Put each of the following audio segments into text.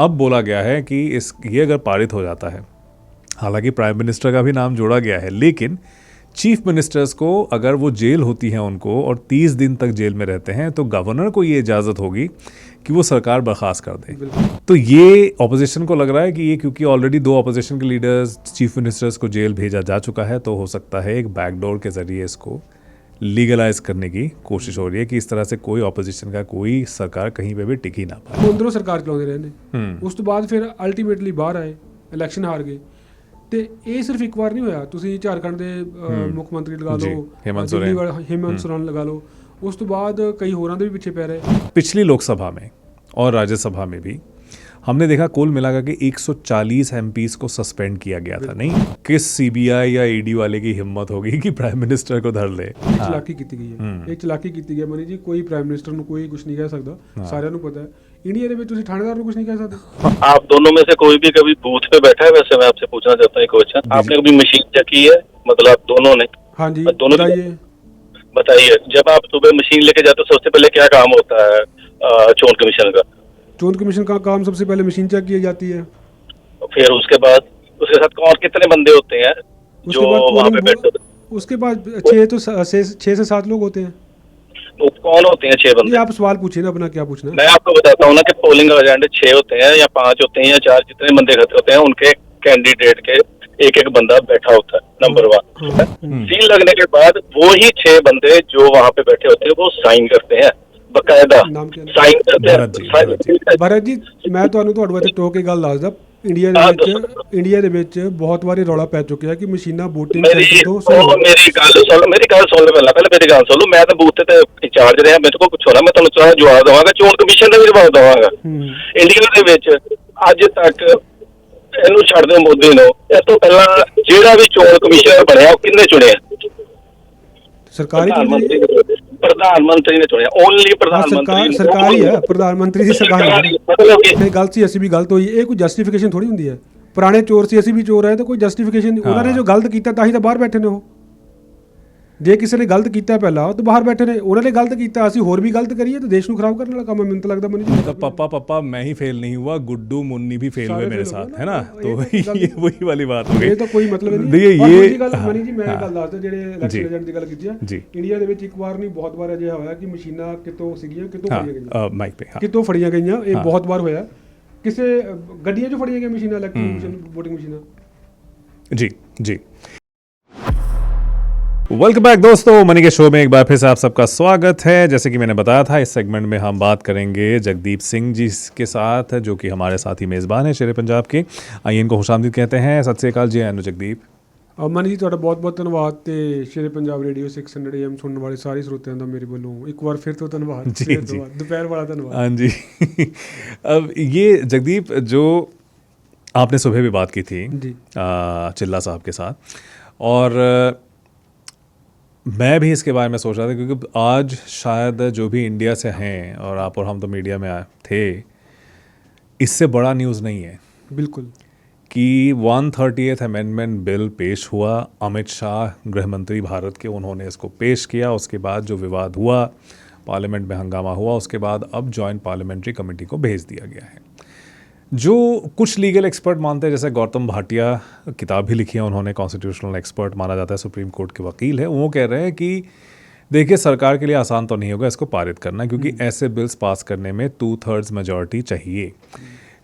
अब बोला गया है कि ये अगर पारित हो जाता है, हालांकि प्राइम मिनिस्टर का भी नाम जोड़ा गया है, लेकिन चीफ मिनिस्टर्स को अगर वो जेल होती है उनको और 30 दिन तक जेल में रहते हैं तो गवर्नर को ये इजाज़त होगी कि वो सरकार बर्खास्त कर दे। तो ये ऑपोजिशन को लग रहा है कि ये क्योंकि ऑलरेडी 2 ऑपोजिशन के लीडर्स चीफ मिनिस्टर्स को जेल भेजा जा चुका है, तो हो सकता है एक बैकडोर के ज़रिए इसको लीगलाइज करने की कोशिश हो रही है कि इस तरह से कोई ऑपोजिशन का कोई सरकार कहीं पे भी टिक ही ना पाए। अंदरों सरकार चलाते रहे ने ਉਸ ਤੋਂ ਬਾਅਦ ਫਿਰ ਅਲਟੀਮੇਟਲੀ ਬਾਹਰ ਆਏ, ਇਲੈਕਸ਼ਨ ਹਾਰ ਗਏ। ਤੇ ਇਹ ਸਿਰਫ ਇੱਕ ਵਾਰ ਨਹੀਂ ਹੋਇਆ। ਤੁਸੀਂ ਝਾਰਖੰਡ ਦੇ ਮੁੱਖ ਮੰਤਰੀ ਲਗਾ ਲਓ, हेमंत सोरेन लगा लो, ਉਸ ਤੋਂ ਬਾਅਦ कई होरां दे भी पीछे पै रहे। पिछली लोकसभा में और राज्यसभा में भी हमने देखा कुल मिलाकर के 140 एमपीज को सस्पेंड किया गया था। नहीं, किस सीबीआई या ईडी वाले की हिम्मत होगी कि प्राइम मिनिस्टर को धर ले। चलाकी की गई है, एक चलाकी की गई है मनी जी। कोई प्राइम मिनिस्टर ਨੂੰ ਕੋਈ ਕੁਝ ਨਹੀਂ ਕਹਿ ਸਕਦਾ, ਸਾਰਿਆਂ ਨੂੰ ਪਤਾ ਹੈ। इंडिया ਦੇ ਵਿੱਚ ਤੁਸੀਂ ਥਾਣੇਦਾਰ ਨੂੰ ਕੁਝ नहीं कह सकते। आप दोनों में से कोई भी कभी बूथ पे बैठा है? वैसे मैं आपसे पूछना चाहता हूँ एक क्वेश्चन, आपने कभी मशीन चेक की है? मतलब दोनों ने? हाँ जी, दोनों बताइए। जब आप सुबह मशीन लेके जाते हो सबसे पहले क्या काम होता है चोन कमीशन का? चोन कमीशन का काम सबसे पहले मशीन चेक की जाती है। फिर उसके बाद उसके साथ कौन कितने बंदे होते हैं जो वहाँ पे बैठे? उसके बाद 6 से 7 लोग होते हैं। वो कौन होते हैं 6 बंदे? आप सवाल पूछिए ना अपना, क्या पूछना है। मैं आपको बताता हूँ ना कि पोलिंग एजेंट 6 होते हैं या 5 होते हैं या 4, जितने बंदे खड़े होते हैं उनके कैंडिडेट के एक बंदा बैठा होता है, नंबर 1। सील लगने के बाद वो ही 6 बंदे जो वहाँ पे बैठे होते हैं वो साइन करते हैं, ਬਕਾਇਦਾ ਸਾਈਨ ਕਰਦੇ ਆ। ਭਰਤ ਜੀ, ਮੈਂ ਤੁਹਾਨੂੰ ਤੁਹਾਡੇ ਵਾਸਤੇ ਟੋਕ ਕੇ ਗੱਲ ਦੱਸਦਾ। ਇੰਡੀਆ ਦੇ ਵਿੱਚ ਬਹੁਤ ਵਾਰੀ ਰੌਲਾ ਪੈ ਚੁੱਕਿਆ ਕਿ ਮਸ਼ੀਨਾਂ VOTING ਮੇਰੀ ਗੱਲ ਸੁਣ ਲਓ ਪਹਿਲਾਂ ਮੇਰੀ ਗੱਲ ਸੁਣ ਲਓ। ਮੈਂ ਤਾਂ ਬੂਥ ਤੇ ਇੰਚਾਰਜ ਰਿਹਾ, ਮੇਰੇ ਕੋਲ ਪੁੱਛੋ ਨਾ, ਮੈਂ ਤੁਹਾਨੂੰ ਜਵਾਬ ਦੇਵਾਂਗਾ। ਚੋਣ ਕਮਿਸ਼ਨ ਦਾ ਵੀ ਜਵਾਬ ਦੇਵਾਂਗਾ। ਇੰਡੀਆ ਦੇ ਵਿੱਚ ਅੱਜ ਤੱਕ ਇਹਨੂੰ ਛੱਡ ਦਿਓ ਮੋਦੀ ਨੂੰ, ਇਸ ਤੋਂ ਪਹਿਲਾਂ ਜਿਹੜਾ ਵੀ ਚੋਣ ਕਮਿਸ਼ਨਰ ਬਣਿਆ ਉਹ ਕਿਹਨੇ ਚੁਣਿਆ? ਸਰਕਾਰੀ प्रधानमंत्री ने चुनिया, ओनली प्रधानमंत्री। सरकारी है, प्रधानमंत्री ਦੀ ਸਰਕਾਰ ਹੈ। ਇਹ ਗਲਤ ਸੀ, ਅਸੀਂ ਵੀ ਗਲਤ ਹੋਈ। ਇਹ ਕੋਈ ਜਸਟੀਫਿਕੇਸ਼ਨ ਥੋੜੀ ਹੁੰਦੀ ਹੈ। ਪੁਰਾਣੇ ਚੋਰ ਸੀ, ਅਸੀਂ ਵੀ ਚੋਰ ਆਏ, ਤਾਂ ਕੋਈ ਜਸਟੀਫਿਕੇਸ਼ਨ ਨਹੀਂ। ਉਹਨਾਂ ਨੇ ਜੋ ਗਲਤ ਕੀਤਾ ਤਾਂ ਹੀ ਤਾਂ ਬਾਹਰ ਬੈਠੇ ਨੇ। ਉਹ ਜੇ ਕਿਸੇ ਨੇ ਗਲਤ ਕੀਤਾ ਪਹਿਲਾਂ ਤਾਂ ਬਾਹਰ ਬੈਠੇ ਨੇ। ਉਹਨਾਂ ਨੇ ਗਲਤ ਕੀਤਾ, ਅਸੀਂ ਹੋਰ ਵੀ ਗਲਤ करिए तो देश को खराब करने वाला काम है। ਮੈਨੂੰ ਤਾਂ ਲੱਗਦਾ ਮਨੀ जी, मतलब पापा मैं ही फेल नहीं हुआ, गुड्डू मुन्नी भी फेल हुए मेरे साथ, है ना। तो ये वही वाली बात हो गई। ਇਹ ਤਾਂ ਕੋਈ ਮਤਲਬ ਨਹੀਂ। ये ਗੱਲ ਮਨੀ ਜੀ, ਮੈਂ ਗੱਲ ਦੱਸਦਾ ਜਿਹੜੇ ਇਲੈਕਸ਼ਨ ਏਜੰਟ ਦੀ ਗੱਲ ਕੀਤੀ ਹੈ। ਇੰਡੀਆ ਦੇ ਵਿੱਚ ਇੱਕ ਵਾਰ ਨਹੀਂ ਬਹੁਤ ਵਾਰ ਅਜਿਹਾ ਹੋਇਆ ਕਿ ਮਸ਼ੀਨਾਂ ਕਿਤੋਂ ਸੀਗੀਆਂ, ਕਿਤੋਂ ਫੜੀਆਂ ਗਈਆਂ। ਮਾਈਕ पे ਕਿਤੋਂ ਫੜੀਆਂ ਗਈਆਂ। ਇਹ ਬਹੁਤ ਵਾਰ ਹੋਇਆ। ਕਿਸੇ ਗੱਡੀਆਂ 'ਚੋਂ ਫੜੀਆਂ ਗਈਆਂ ਮਸ਼ੀਨਾਂ, ਇਲੈਕਟ੍ਰਿਕ ਵੋਟਿੰਗ मशीना। जी वेलकम बैक दोस्तों, मनी के शो में एक बार फिर से आप सबका स्वागत है। जैसे कि मैंने बताया था, इस सेगमेंट में हम बात करेंगे जगदीप सिंह जी के साथ, जो कि हमारे साथी मेज़बान है शेरे पंजाब के। आइए इनको खुशामदीद कहते हैं। सत श्री अकाल जी आनु जगदीप। ਮਨੀ ਜੀ, ਤੁਹਾਡਾ ਬਹੁਤ ਧੰਨਵਾਦ। ਤੇ ਸ਼ੇਰੇ ਪੰਜਾਬ ਰੇਡੀਓ 600 AM ਸੁਣਨ ਵਾਲੇ ਸਾਰੇ ਸਰੋਤਿਆਂ ਦਾ ਮੇਰੇ ਵੱਲੋਂ ਇੱਕ ਵਾਰ ਫਿਰ ਤੋਂ ਧੰਨਵਾਦ। दोपहर वाला धन्यवाद। हाँ जी अब ये जगदीप, जो आपने सुबह भी बात की थी चिल्ला साहब के साथ, और मैं भी इसके बारे में सोच रहा था क्योंकि आज शायद जो भी इंडिया से हैं, और आप और हम तो मीडिया में आए थे, इससे बड़ा न्यूज़ नहीं है बिल्कुल कि 138th अमेंडमेंट बिल पेश हुआ। अमित शाह गृह मंत्री भारत के, उन्होंने इसको पेश किया। उसके बाद जो विवाद हुआ, पार्लियामेंट में हंगामा हुआ, उसके बाद अब जॉइंट पार्लियामेंट्री कमेटी को भेज दिया गया है। जो कुछ लीगल एक्सपर्ट मानते हैं, जैसे गौतम भाटिया, किताब भी लिखी है उन्होंने, कॉन्स्टिट्यूशनल एक्सपर्ट माना जाता है, सुप्रीम कोर्ट के वकील है, वो कह रहे हैं कि देखिए सरकार के लिए आसान तो नहीं होगा इसको पारित करना, क्योंकि ऐसे बिल्स पास करने में 2/3 मेजॉरिटी चाहिए।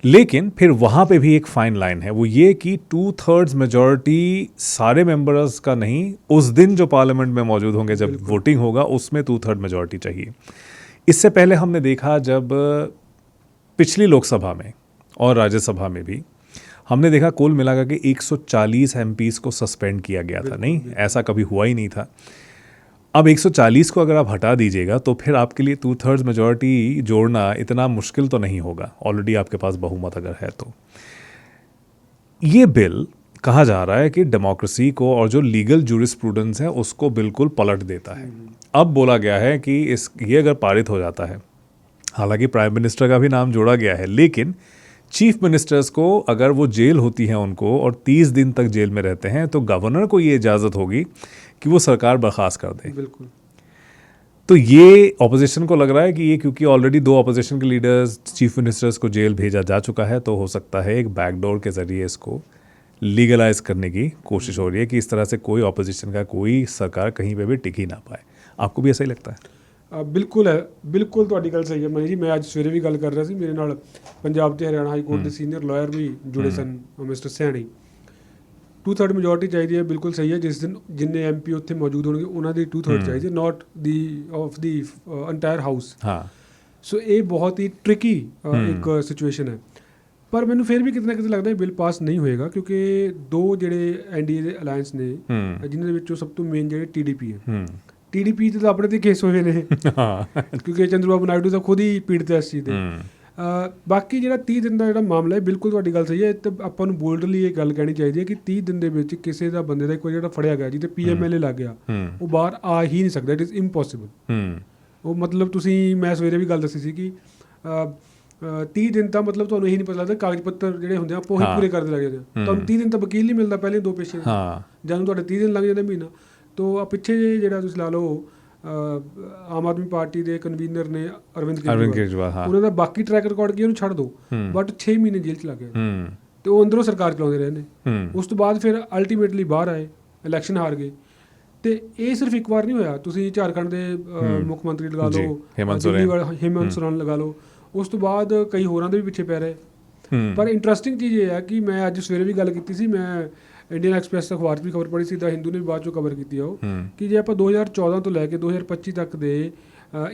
लेकिन फिर वहाँ पे भी एक फाइन लाइन है, वो ये कि 2/3 मेजॉरिटी सारे मेंबर्स का नहीं, उस दिन जो पार्लियामेंट में मौजूद होंगे जब वोटिंग होगा उसमें 2/3 मेजॉरिटी चाहिए। इससे पहले हमने देखा जब पिछली लोकसभा में और राज्यसभा में भी हमने देखा कुल मिलाकर के 140 एमपीज को सस्पेंड किया गया था। नहीं, ऐसा कभी हुआ ही नहीं था। अब 140 को अगर आप हटा दीजिएगा तो फिर आपके लिए 2/3 मेजॉरिटी जोड़ना इतना मुश्किल तो नहीं होगा, ऑलरेडी आपके पास बहुमत अगर है तो। ये बिल कहा जा रहा है कि डेमोक्रेसी को और जो लीगल जूरिस्प्रूडेंस है उसको बिल्कुल पलट देता है। अब बोला गया है कि ये अगर पारित हो जाता है, हालांकि प्राइम मिनिस्टर का भी नाम जोड़ा गया है, लेकिन चीफ मिनिस्टर्स को अगर वो जेल होती है उनको और 30 दिन तक जेल में रहते हैं तो गवर्नर को ये इजाज़त होगी कि वो सरकार बर्खास्त कर दे। बिल्कुल। तो ये ऑपोजिशन को लग रहा है कि ये क्योंकि ऑलरेडी 2 ऑपोजिशन के लीडर्स चीफ मिनिस्टर्स को जेल भेजा जा चुका है, तो हो सकता है एक बैकडोर के ज़रिए इसको लीगलाइज करने की कोशिश हो रही है कि इस तरह से कोई ऑपोजिशन का कोई सरकार कहीं पे भी टिक ही ना पाए। आपको भी ऐसा ही लगता है? ਬਿਲਕੁਲ ਹੈ, ਬਿਲਕੁਲ ਤੁਹਾਡੀ ਗੱਲ ਸਹੀ ਹੈ ਮਨੀ ਜੀ। ਮੈਂ ਅੱਜ ਸਵੇਰੇ ਵੀ ਗੱਲ ਕਰ ਰਿਹਾ ਸੀ, ਮੇਰੇ ਨਾਲ ਪੰਜਾਬ ਤੇ ਹਰਿਆਣਾ ਹਾਈ ਕੋਰਟ ਦੇ ਸੀਨੀਅਰ ਲਾਇਰ ਵੀ ਜੁੜੇ ਸਨ, ਮਿਸਟਰ ਸੈਣੀ। 2/3 ਮੈਜੋਰਟੀ ਚਾਹੀਦੀ ਹੈ, ਬਿਲਕੁਲ ਸਹੀ ਹੈ। ਜਿਸ ਦਿਨ ਜਿੰਨੇ MP ਉੱਥੇ ਮੌਜੂਦ ਹੋਣਗੇ ਉਹਨਾਂ ਦੀ 2/3 ਚਾਹੀਦੀ ਹੈ, ਨਾਟ ਦੀ ਆਫ ਦੀ ਐਂਟਾਇਰ ਹਾਊਸ। ਹਾਂ। ਸੋ ਇਹ ਬਹੁਤ ਹੀ ਟ੍ਰਿਕੀ ਇੱਕ ਸਿਚੁਏਸ਼ਨ ਹੈ, ਪਰ ਮੈਨੂੰ ਫਿਰ ਵੀ ਕਿਤੇ ਨਾ ਕਿਤੇ ਲੱਗਦਾ ਇਹ ਬਿੱਲ ਪਾਸ ਨਹੀਂ ਹੋਏਗਾ, ਕਿਉਂਕਿ 2 ਜਿਹੜੇ NDA ਦੇ ਅਲਾਇੰਸ ਨੇ ਜਿਨ੍ਹਾਂ ਦੇ ਵਿੱਚੋਂ ਸਭ ਤੋਂ ਮੇਨ ਜਿਹੜੇ TDP ਹੈ। TDP ਤੇ ਤਾਂ ਆਪਣੇ ਤੇ ਕੇਸ ਹੋਏ ਨੇ ਕਿਉਂਕਿ ਚੰਦਰਬਾਬੂ ਨਾਇਡੂ ਤਾਂ ਖੁਦ ਹੀ ਪੀੜਤ ਹੈ ਇਸ ਚੀਜ਼ ਦੇ। ਬਾਕੀ ਜਿਹੜਾ 30 ਦਿਨ ਦਾ ਜਿਹੜਾ ਮਾਮਲਾ ਹੈ, ਬਿਲਕੁਲ ਤੁਹਾਡੀ ਗੱਲ ਸਹੀ ਹੈ। ਤੇ ਆਪਾਂ ਨੂੰ ਬੋਲਡਲੀ ਇਹ ਗੱਲ ਕਹਿਣੀ ਚਾਹੀਦੀ ਹੈ ਕਿ 30 ਦਿਨ ਦੇ ਵਿੱਚ ਕਿਸੇ ਦਾ ਬੰਦੇ ਦਾ ਕੋਈ ਜਿਹੜਾ ਫੜਿਆ ਗਿਆ ਜਿਹਦੇ PMLA ਲੱਗ ਗਿਆ, ਉਹ ਬਾਹਰ ਆ ਹੀ ਨਹੀਂ ਸਕਦਾ। It is impossible. ਉਹ ਮਤਲਬ ਤੁਸੀਂ, ਮੈਂ ਸਵੇਰੇ ਵੀ ਗੱਲ ਦੱਸੀ ਸੀ ਕਿ 30 ਦਿਨ ਤਾਂ ਮਤਲਬ ਤੁਹਾਨੂੰ ਇਹੀ ਨਹੀਂ ਪਤਾ ਲੱਗਦਾ, ਕਾਗਜ਼ ਪੱਤਰ ਜਿਹੜੇ ਹੁੰਦੇ ਆ ਆਪਾਂ ਉਹੀ ਪੂਰੇ ਕਰਦੇ ਲੱਗ ਜਾਂਦੇ ਆ। ਤੁਹਾਨੂੰ 30 ਦਿਨ ਤਾਂ ਵਕੀਲ ਨਹੀਂ ਮਿਲਦਾ ਪਹਿਲੇ 2 ਪੇਸ਼ੇ ਜਦੋਂ ਤੁਹਾਡੇ 30 ਦਿਨ ਲੱਗ ਜਾਂਦੇ ਮਹੀਨਾ। ਤੋ ਪਿੱਛੇ ਜਿਹੜਾ ਤੁਸੀਂ ਲਾ ਲਓ ਆਮ ਆਦਮੀ ਪਾਰਟੀ ਦੇ ਕਨਵੀਨਰ ਨੇ ਅਰਵਿੰਦ ਕੇਜਰੀਵਾਲ, ਉਹਨਾਂ ਦਾ ਬਾਕੀ ਟਰੈਕ ਰਿਕਾਰਡ ਕੀ ਉਹਨੂੰ ਛੱਡ ਦਿਓ, ਬਟ 6 ਮਹੀਨੇ ਜੇਲ੍ਹ 'ਚ ਲੱਗ ਗਏ ਤੇ ਉਹ ਅੰਦਰੋਂ ਸਰਕਾਰ ਚਲਾਉਂਦੇ ਰਹੇ ਨੇ। ਉਸ ਤੋਂ ਬਾਅਦ ਫਿਰ ਅਲਟੀਮੇਟਲੀ ਬਾਹਰ ਆਏ, ਇਲੈਕਸ਼ਨ ਹਾਰ ਗਏ। ਤੇ ਇਹ ਸਿਰਫ ਇੱਕ ਵਾਰ ਨਹੀਂ ਹੋਇਆ। ਤੁਸੀਂ ਝਾਰਖੰਡ ਦੇ ਮੁੱਖ ਮੰਤਰੀ ਲਗਾ ਲਓ, ਹਿਮੰਤ ਸੋਰੇਨ ਲਗਾ ਲਓ, ਉਸ ਤੋਂ ਬਾਅਦ ਕਈ ਹੋਰਾਂ ਦੇ ਵੀ ਪਿੱਛੇ ਪੈ ਰਹੇ। ਪਰ ਇੰਟਰਸਟਿੰਗ ਚੀਜ਼ ਇਹ ਹੈ ਕਿ ਮੈਂ ਅੱਜ ਸਵੇਰੇ ਵੀ ਗੱਲ ਕੀਤੀ ਸੀ, ਮੈਂ ਇੰਡੀਅਨ ਐਕਸਪ੍ਰੈਸ ਅਖਬਾਰ 'ਚ ਵੀ ਖਬਰ ਪੜ੍ਹੀ ਸੀ, ਦਾ ਹਿੰਦੂ ਨੇ ਵੀ ਬਾਅਦ 'ਚੋਂ ਕਵਰ ਕੀਤੀ ਆ ਉਹ, ਕਿ ਜੇ ਆਪਾਂ 2014 ਤੋਂ ਲੈ ਕੇ 2025 ਤੱਕ ਦੇ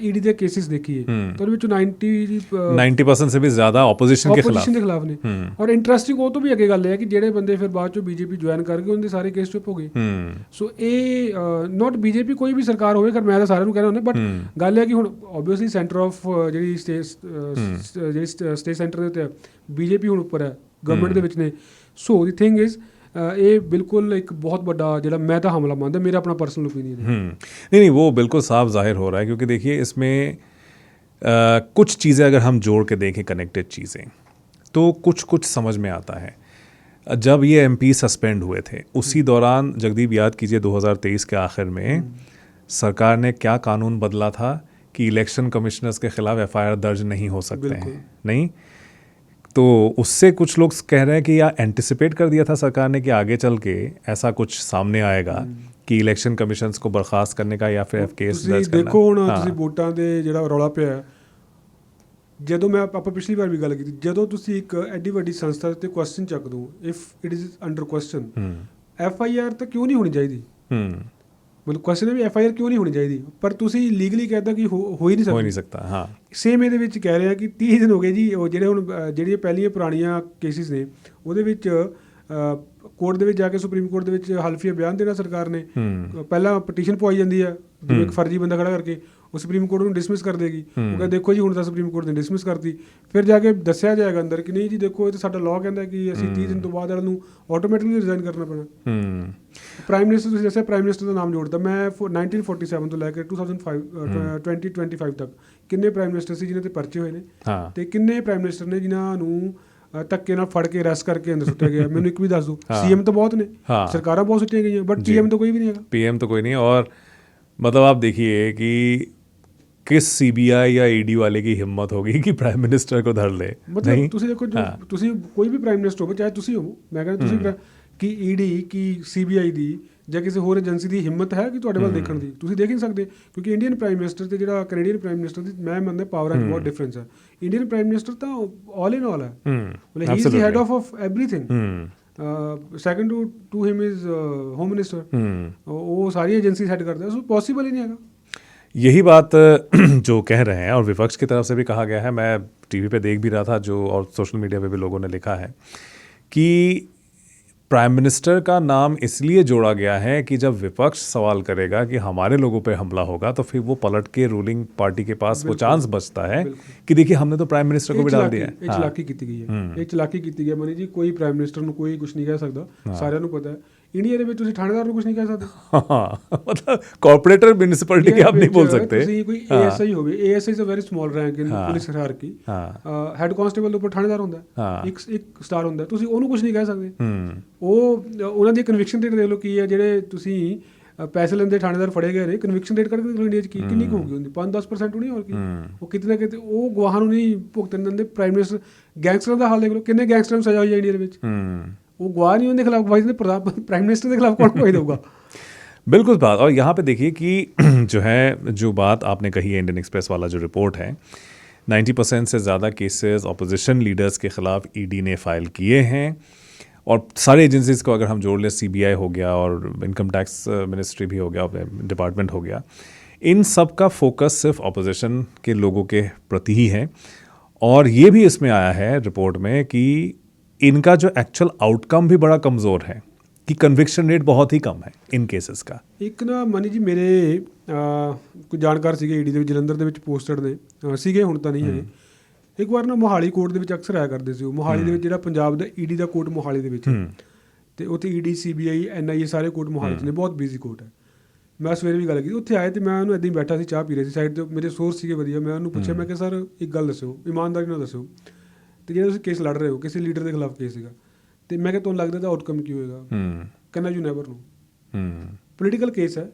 ED ਦੇ ਕੇਸਿਸ ਦੇਖੀਏ ਤਾਂ ਉਹਦੇ ਵਿੱਚੋਂ 90% से भी ज़्यादा ऑपोजिशन के खिलाफ ने। और इंटरेस्टिंग वो तो भी अगे गल है कि ਜਿਹੜੇ ਬੰਦੇ ਫਿਰ ਬਾਅਦ 'ਚੋਂ BJP ਜੁਆਇਨ ਕਰ ਗਏ ਉਹਨਾਂ ਦੇ ਸਾਰੇ ਕੇਸ ਚੁੱਪ ਹੋ ਗਏ। ਸੋ ਇਹ ਨਾਟ BJP ਕੋਈ ਵੀ ਸਰਕਾਰ ਹੋਵੇ, ਖੈਰ ਮੈਂ ਤਾਂ ਸਾਰਿਆਂ ਨੂੰ ਕਹਿਣਾ ਹੁੰਦਾ, ਬਟ ਗੱਲ ਹੈ ਕਿ ਹੁਣ ਓਬਵੀਅਸਲੀ ਸੈਂਟਰ ਆਫ ਜਿਹੜੀ ਸਟੇਟ ਸੈਂਟਰ ਦੇ ਉੱਤੇ BJP ਹੁਣ ਉੱਪਰ ਹੈ, ਗਵਰਨਮੈਂਟ ਦੇ ਵਿੱਚ ਨੇ। ਸੋ ਦੀ ਥਿੰਗ ਇਜ਼ ये बिल्कुल एक बहुत बड़ा जो मैं तो हमला मानता, मेरा अपना पर्सनल ओपिनियन है। नहीं, वो बिल्कुल साफ जाहिर हो रहा है, क्योंकि देखिए इसमें कुछ चीज़ें अगर हम जोड़ के देखें, कनेक्टेड चीज़ें, तो कुछ समझ में आता है। जब ये MP सस्पेंड हुए थे उसी दौरान जगदीप याद कीजिए 2023 के आखिर में सरकार ने क्या कानून बदला था कि इलेक्शन कमिश्नर्स के खिलाफ FIR दर्ज नहीं हो सकते हैं। नहीं, तो उससे कुछ लोग कह रहे हैं कि या एंटिसिपेट कर दिया था सरकार ने कि आगे चल के ऐसा कुछ सामने आएगा कि इलेक्शन कमीशंस को बर्खास्त करने का या फिर केस दर्ज करना। देखो ਹੁਣ ਤੁਸੀਂ ਵੋਟਾਂ ਦੇ ਜਿਹੜਾ ਰੌਲਾ ਪਿਆ, ਜਦੋਂ ਮੈਂ ਆਪਾਂ ਪਿਛਲੀ ਵਾਰ ਵੀ ਗੱਲ ਕੀਤੀ, ਜਦੋਂ ਤੁਸੀਂ ਇੱਕ ਐਡੀ ਵੱਡੀ ਸੰਸਥਾ ਤੇ ਕੁਐਸਚਨ ਚੱਕ ਦੋ, if it is under question, FIR ਤਾਂ ਕਿਉਂ ਨਹੀਂ ਹੋਣੀ ਚਾਹੀਦੀ? ਮਤਲਬ ਕੁਐਸਚਨ ਹੈ ਵੀ FIR ਕਿਉਂ ਨਹੀਂ ਹੋਣੀ ਚਾਹੀਦੀ, ਪਰ ਤੁਸੀਂ ਲੀਗਲੀ ਕਹਿੰਦਾ ਕਿ ਹੋ ਹੀ ਨਹੀਂ ਸਕਦਾ। ਹਾਂ, ਸੇਮ ਇਹਦੇ ਵਿੱਚ ਕਹਿ ਰਿਹਾ ਕਿ 30 ਦਿਨ ਹੋ ਗਏ ਜੀ। ਉਹ ਜਿਹੜੇ ਹੁਣ ਜਿਹੜੀਆਂ ਪਹਿਲੀਆਂ ਪੁਰਾਣੀਆਂ ਕੇਸਿਸ ਨੇ ਉਹਦੇ ਵਿੱਚ ਕੋਰਟ ਦੇ ਵਿੱਚ ਜਾ ਕੇ, ਸੁਪਰੀਮ ਕੋਰਟ ਦੇ ਵਿੱਚ ਹਲਫੀਆ ਬਿਆਨ ਦੇਣਾ ਸਰਕਾਰ ਨੇ। ਪਹਿਲਾਂ ਪਟੀਸ਼ਨ ਪਵਾਈ ਜਾਂਦੀ ਹੈ, ਜਿਵੇਂ ਇੱਕ ਫਰਜ਼ੀ ਬੰਦਾ ਖੜਾ ਕਰਕੇ, ਉਹ ਸੁਪਰੀਮ ਕੋਰਟ ਨੂੰ ਡਿਸਮਿਸ ਕਰ ਦੇਗੀ। ਉਹ ਕਹਿੰਦੇ ਦੇਖੋ ਜੀ ਹੁਣ ਤਾਂ ਸੁਪਰੀਮ ਕੋਰਟ ਨੇ ਡਿਸਮਿਸ ਕਰਤੀ। ਫਿਰ ਜਾ ਕੇ ਦੱਸਿਆ ਜਾਏਗਾ ਅੰਦਰ ਕਿ ਨਹੀਂ ਜੀ ਦੇਖੋ ਇਹ ਤਾਂ ਸਾਡਾ ਲਾਅ ਕਹਿੰਦਾ ਕਿ ਅਸੀਂ 30 ਦਿਨ ਤੋਂ ਬਾਅਦ ਇਹਨਾਂ ਨੂੰ ਆਟੋਮੈਟਿਕਲੀ ਰਿਜ਼ਾਈਨ ਕਰਨਾ ਪੈਣਾ। ਪ੍ਰਾਈਮ ਮਿਨਿਸਟਰ, ਤੁਸੀਂ ਦੱਸਿਆ ਪ੍ਰਾਈਮ ਮਿਨਿਸਟਰ ਦਾ ਨਾਮ ਜੋੜਦਾ, ਮੈਂ 1947 ਤੋਂ ਲੈ ਕੇ 2025 ਤੱਕ ਕਿੰਨੇ ਪ੍ਰਾਈਮ ਮਿਨਿਸਟਰ ਸੀ ਜਿਨ੍ਹਾਂ ਤੇ ਪਰਚੇ ਹੋਏ ਨੇ, ਤੇ ਕਿੰਨੇ ਪ੍ਰਾਈਮ ਮਿਨਿਸਟਰ ਨੇ ਜਿਨ੍ਹਾਂ ਨੂੰ ਧੱਕੇ ਨਾਲ ਫੜ ਕੇ ਅਰੈਸਟ ਕਰਕੇ ਅੰਦਰ ਸੁੱਟਿਆ ਗਿਆ? ਮੈਨੂੰ ਇੱਕ ਵੀ ਦੱਸ ਦਿਓ। CM ਤਾਂ ਬਹੁਤ ਨੇ, ਸਰਕਾਰਾਂ ਬਹੁਤ ਸੁੱਟੀਆਂ ਗਈਆਂ, बट PM तो कोई भी नहीं है। PM तो कोई नहीं। और मतलब आप देखिए कि किस CBI या ED वाले की हिम्मत होगी कि प्राइम मिनिस्टर को धर ले। मतलब ਤੁਸੀਂ ਦੇਖੋ, ਤੁਸੀਂ ਕੋਈ ਵੀ ਪ੍ਰਾਈਮ ਮਿਨਿਸਟਰ ਹੋਵੇ, ਚਾਹੇ ਤੁਸੀਂ ਹੋਵੋ, ਮੈਂ ਕਹਿੰਦਾ ਤੁਸੀਂ ਕਿ ED ਕੀ CBI ਦੀ ਜਾਂ ਕਿਸੇ ਹੋਰ ਏਜੰਸੀ ਦੀ ਹਿੰਮਤ ਹੈ ਕਿ ਤੁਹਾਡੇ ਵੱਲ ਦੇਖਣ ਦੀ? ਤੁਸੀਂ ਦੇਖ ਨਹੀਂ ਸਕਦੇ, ਕਿਉਂਕਿ ਇੰਡੀਅਨ ਪ੍ਰਾਈਮ ਮਿਨਿਸਟਰ ਤੇ ਜਿਹੜਾ ਕੈਨੇਡੀਅਨ ਪ੍ਰਾਈਮ ਮਿਨਿਸਟਰ ਦੀ ਮੈਂ ਮੰਨਦਾ ਪਾਵਰਾਂ 'ਚ ਬਹੁਤ ਡਿਫਰੈਂਸ ਹੈ। ਇੰਡੀਅਨ ਪ੍ਰਾਈਮ ਮਿਨਿਸਟਰ ਤਾਂ ਆਲ ਇਨ ਆਲ ਹੈ, ਮਤਲਬ he is the head of everything. Second to him is home minister, ਉਹ ਸਾਰੀ ਏਜੰसी ਹੈਡ करता है, सो पॉसिबल ही नहीं है। यही बात जो कह रहे हैं और विपक्ष की तरफ से भी कहा गया है, मैं TV पे देख भी रहा था जो, और सोशल मीडिया पे भी लोगों ने लिखा है कि प्राइम मिनिस्टर का नाम इसलिए जोड़ा गया है कि जब विपक्ष सवाल करेगा कि हमारे लोगों पे हमला होगा तो फिर वो पलट के रूलिंग पार्टी के पास वो चांस बचता है कि देखिए हमने तो प्राइम मिनिस्टर को भी डाल दिया है। ਇਹ ਚਲਾਕੀ ਕੀਤੀ ਗਈ ਹੈ, ਇਹ ਚਲਾਕੀ ਕੀਤੀ ਗਈ ਮਨੀ ਜੀ। ਕੋਈ ਪ੍ਰਾਈਮ ਮਿਨਿਸਟਰ ਨੂੰ ਕੋਈ ਕੁਝ ਨਹੀਂ ਕਹਿ ਸਕਦਾ, ਸਾਰਿਆਂ ਨੂੰ ਪਤਾ ਹੈ। ਇੰਡੀਆ ਦੇ ਵਿੱਚ ਤੁਸੀਂ ਥਾਣੇਦਾਰ ਨੂੰ ਕੁਝ ਨਹੀਂ ਕਹਿ ਸਕਦੇ। मतलब कॉर्पोरेटर म्यूनिसिपैलिटी के आप नहीं बोल सकते। ਤੁਸੀਂ ਕੋਈ ASI ਹੋਵੇ, ASI is a very small rank in police hierarchy. Head constable ਦੇ ਉੱਪਰ ਥਾਣੇਦਾਰ ਹੁੰਦਾ, ਇੱਕ ਸਟਾਰ ਹੁੰਦਾ, ਤੁਸੀਂ ਉਹਨੂੰ ਕੁਝ ਨਹੀਂ ਕਹਿ ਸਕਦੇ। ਉਹ ਉਹਨਾਂ ਦੀ ਕਨਵਿਕਸ਼ਨ ਤੇ ਦੇਖ ਲਓ ਕੀ ਹੈ। ਜਿਹੜੇ ਤੁਸੀਂ ਪੈਸੇ ਲੈਂਦੇ ਥਾਣੇਦਾਰ ਫੜੇ ਗਏ ਨੇ, ਕਨਵਿਕਸ਼ਨ ਰੇਟ ਕਰਕੇ ਇੰਡੀਆ 'ਚ ਕਿੰਨੀ ਕੁ ਹੋਊਗੀ ਹੁੰਦੀ? 5-10% ਹੋਣੀ, ਹੋਰ ਕੀ। ਉਹ ਕਿਤੇ ਨਾ ਕਿਤੇ ਉਹ ਗਵਾਹਾਂ ਨੂੰ ਨਹੀਂ ਭੁਗਤਣ ਦਿੰਦੇ। ਪ੍ਰਾਈਮ ਮਿਨਿਸਟਰ ਗੈਂਗਸਟਰਾਂ ਦਾ ਹਾਲ ਦੇਖ ਲਓ, ਕਿੰਨੇ ਗੈਂਗਸਟਰਾਂ ਨੂੰ ਸਜ਼ਾ ਹੋਈ ਹੈ ਇੰਡੀਆ ਦੇ ਵਿੱਚ। वो गवाह नहीं उनके खिलाफ गवाही देते, प्राइम मिनिस्टर के खिलाफ कौन गवाही देगा? बिल्कुल बात। और यहाँ पे देखिए कि जो बात आपने कही है, इंडियन एक्सप्रेस वाला जो रिपोर्ट है, 90% से ज़्यादा केसेस अपोजिशन लीडर्स के ख़िलाफ़ ईडी ने फाइल किए हैं। और सारे एजेंसीज़ को अगर हम जोड़ लें, सीबीआई हो गया और इनकम टैक्स मिनिस्ट्री भी हो गया, डिपार्टमेंट हो गया, इन सब का फोकस सिर्फ अपोजिशन के लोगों के प्रति ही है। और ये भी इसमें आया है रिपोर्ट में कि इनका जो एक्चुअल आउटकम भी बड़ा कमज़ोर है, कि कन्विक्शन रेट बहुत ही कम है इन केसेस का। ਇੱਕ ਨਾ ਮਨੀ ਜੀ ਮੇਰੇ ਕੋਈ ਜਾਣਕਾਰ ਸੀਗੇ ਈਡੀ ਦੇ ਵਿੱਚ, ਜਲੰਧਰ ਦੇ ਵਿੱਚ ਪੋਸਟਡ ਨੇ ਸੀਗੇ, ਹੁਣ ਤਾਂ ਨਹੀਂ ਹੈਗੇ। ਇੱਕ ਵਾਰ ਨਾ ਮੋਹਾਲੀ ਕੋਰਟ ਦੇ ਵਿੱਚ ਅਕਸਰ ਆਇਆ ਕਰਦੇ ਸੀ ਉਹ। ਮੋਹਾਲੀ ਦੇ ਵਿੱਚ ਜਿਹੜਾ ਪੰਜਾਬ ਦਾ ਈਡੀ ਦਾ ਕੋਰਟ ਮੋਹਾਲੀ ਦੇ ਵਿੱਚ, ਤੇ ਉੱਥੇ ਈਡੀ, ਸੀਬੀਆਈ, ਐਨਆਈਏ ਸਾਰੇ ਕੋਰਟ ਮੋਹਾਲੀ 'ਚ ਨੇ, ਬਹੁਤ ਬਿਜ਼ੀ ਕੋਰਟ ਹੈ। ਮੈਂ ਸਵੇਰੇ ਵੀ ਗੱਲ ਕੀਤੀ, ਉੱਥੇ ਆਏ ਤੇ ਮੈਂ ਉਹਨੂੰ ਇੱਦਾਂ ਹੀ ਬੈਠਾ ਸੀ, ਚਾਹ ਪੀ ਰਹੇ ਸੀ ਸਾਈਡ 'ਤੇ, ਮੇਰੇ ਸੋਰਸ ਸੀਗੇ ਵਧੀਆ। ਮੈਂ ਉਹਨੂੰ ਪੁੱਛਿਆ, ਮੈਂ ਕਿਹਾ ਸਰ ਇੱਕ ਗੱਲ ਦੱਸਿਓ, ਇਮਾਨਦਾਰੀ ਨਾਲ ਦੱਸਿਓ, ਤੇ ਜਿਹੜਾ ਤੁਸੀਂ ਕੇਸ ਲੜ ਰਹੇ ਹੋ, ਕਿਸੇ ਲੀਡਰ ਦੇ ਖਿਲਾਫ ਕੇਸ ਸੀਗਾ, ਤੇ ਮੈਂ ਕਿਹਾ ਤੁਹਾਨੂੰ ਲੱਗਦਾ ਤਾਂ ਆਊਟਕਮ ਕੀ ਹੋਏਗਾ? ਕਹਿੰਦਾ you never know. Political case ਹੈ,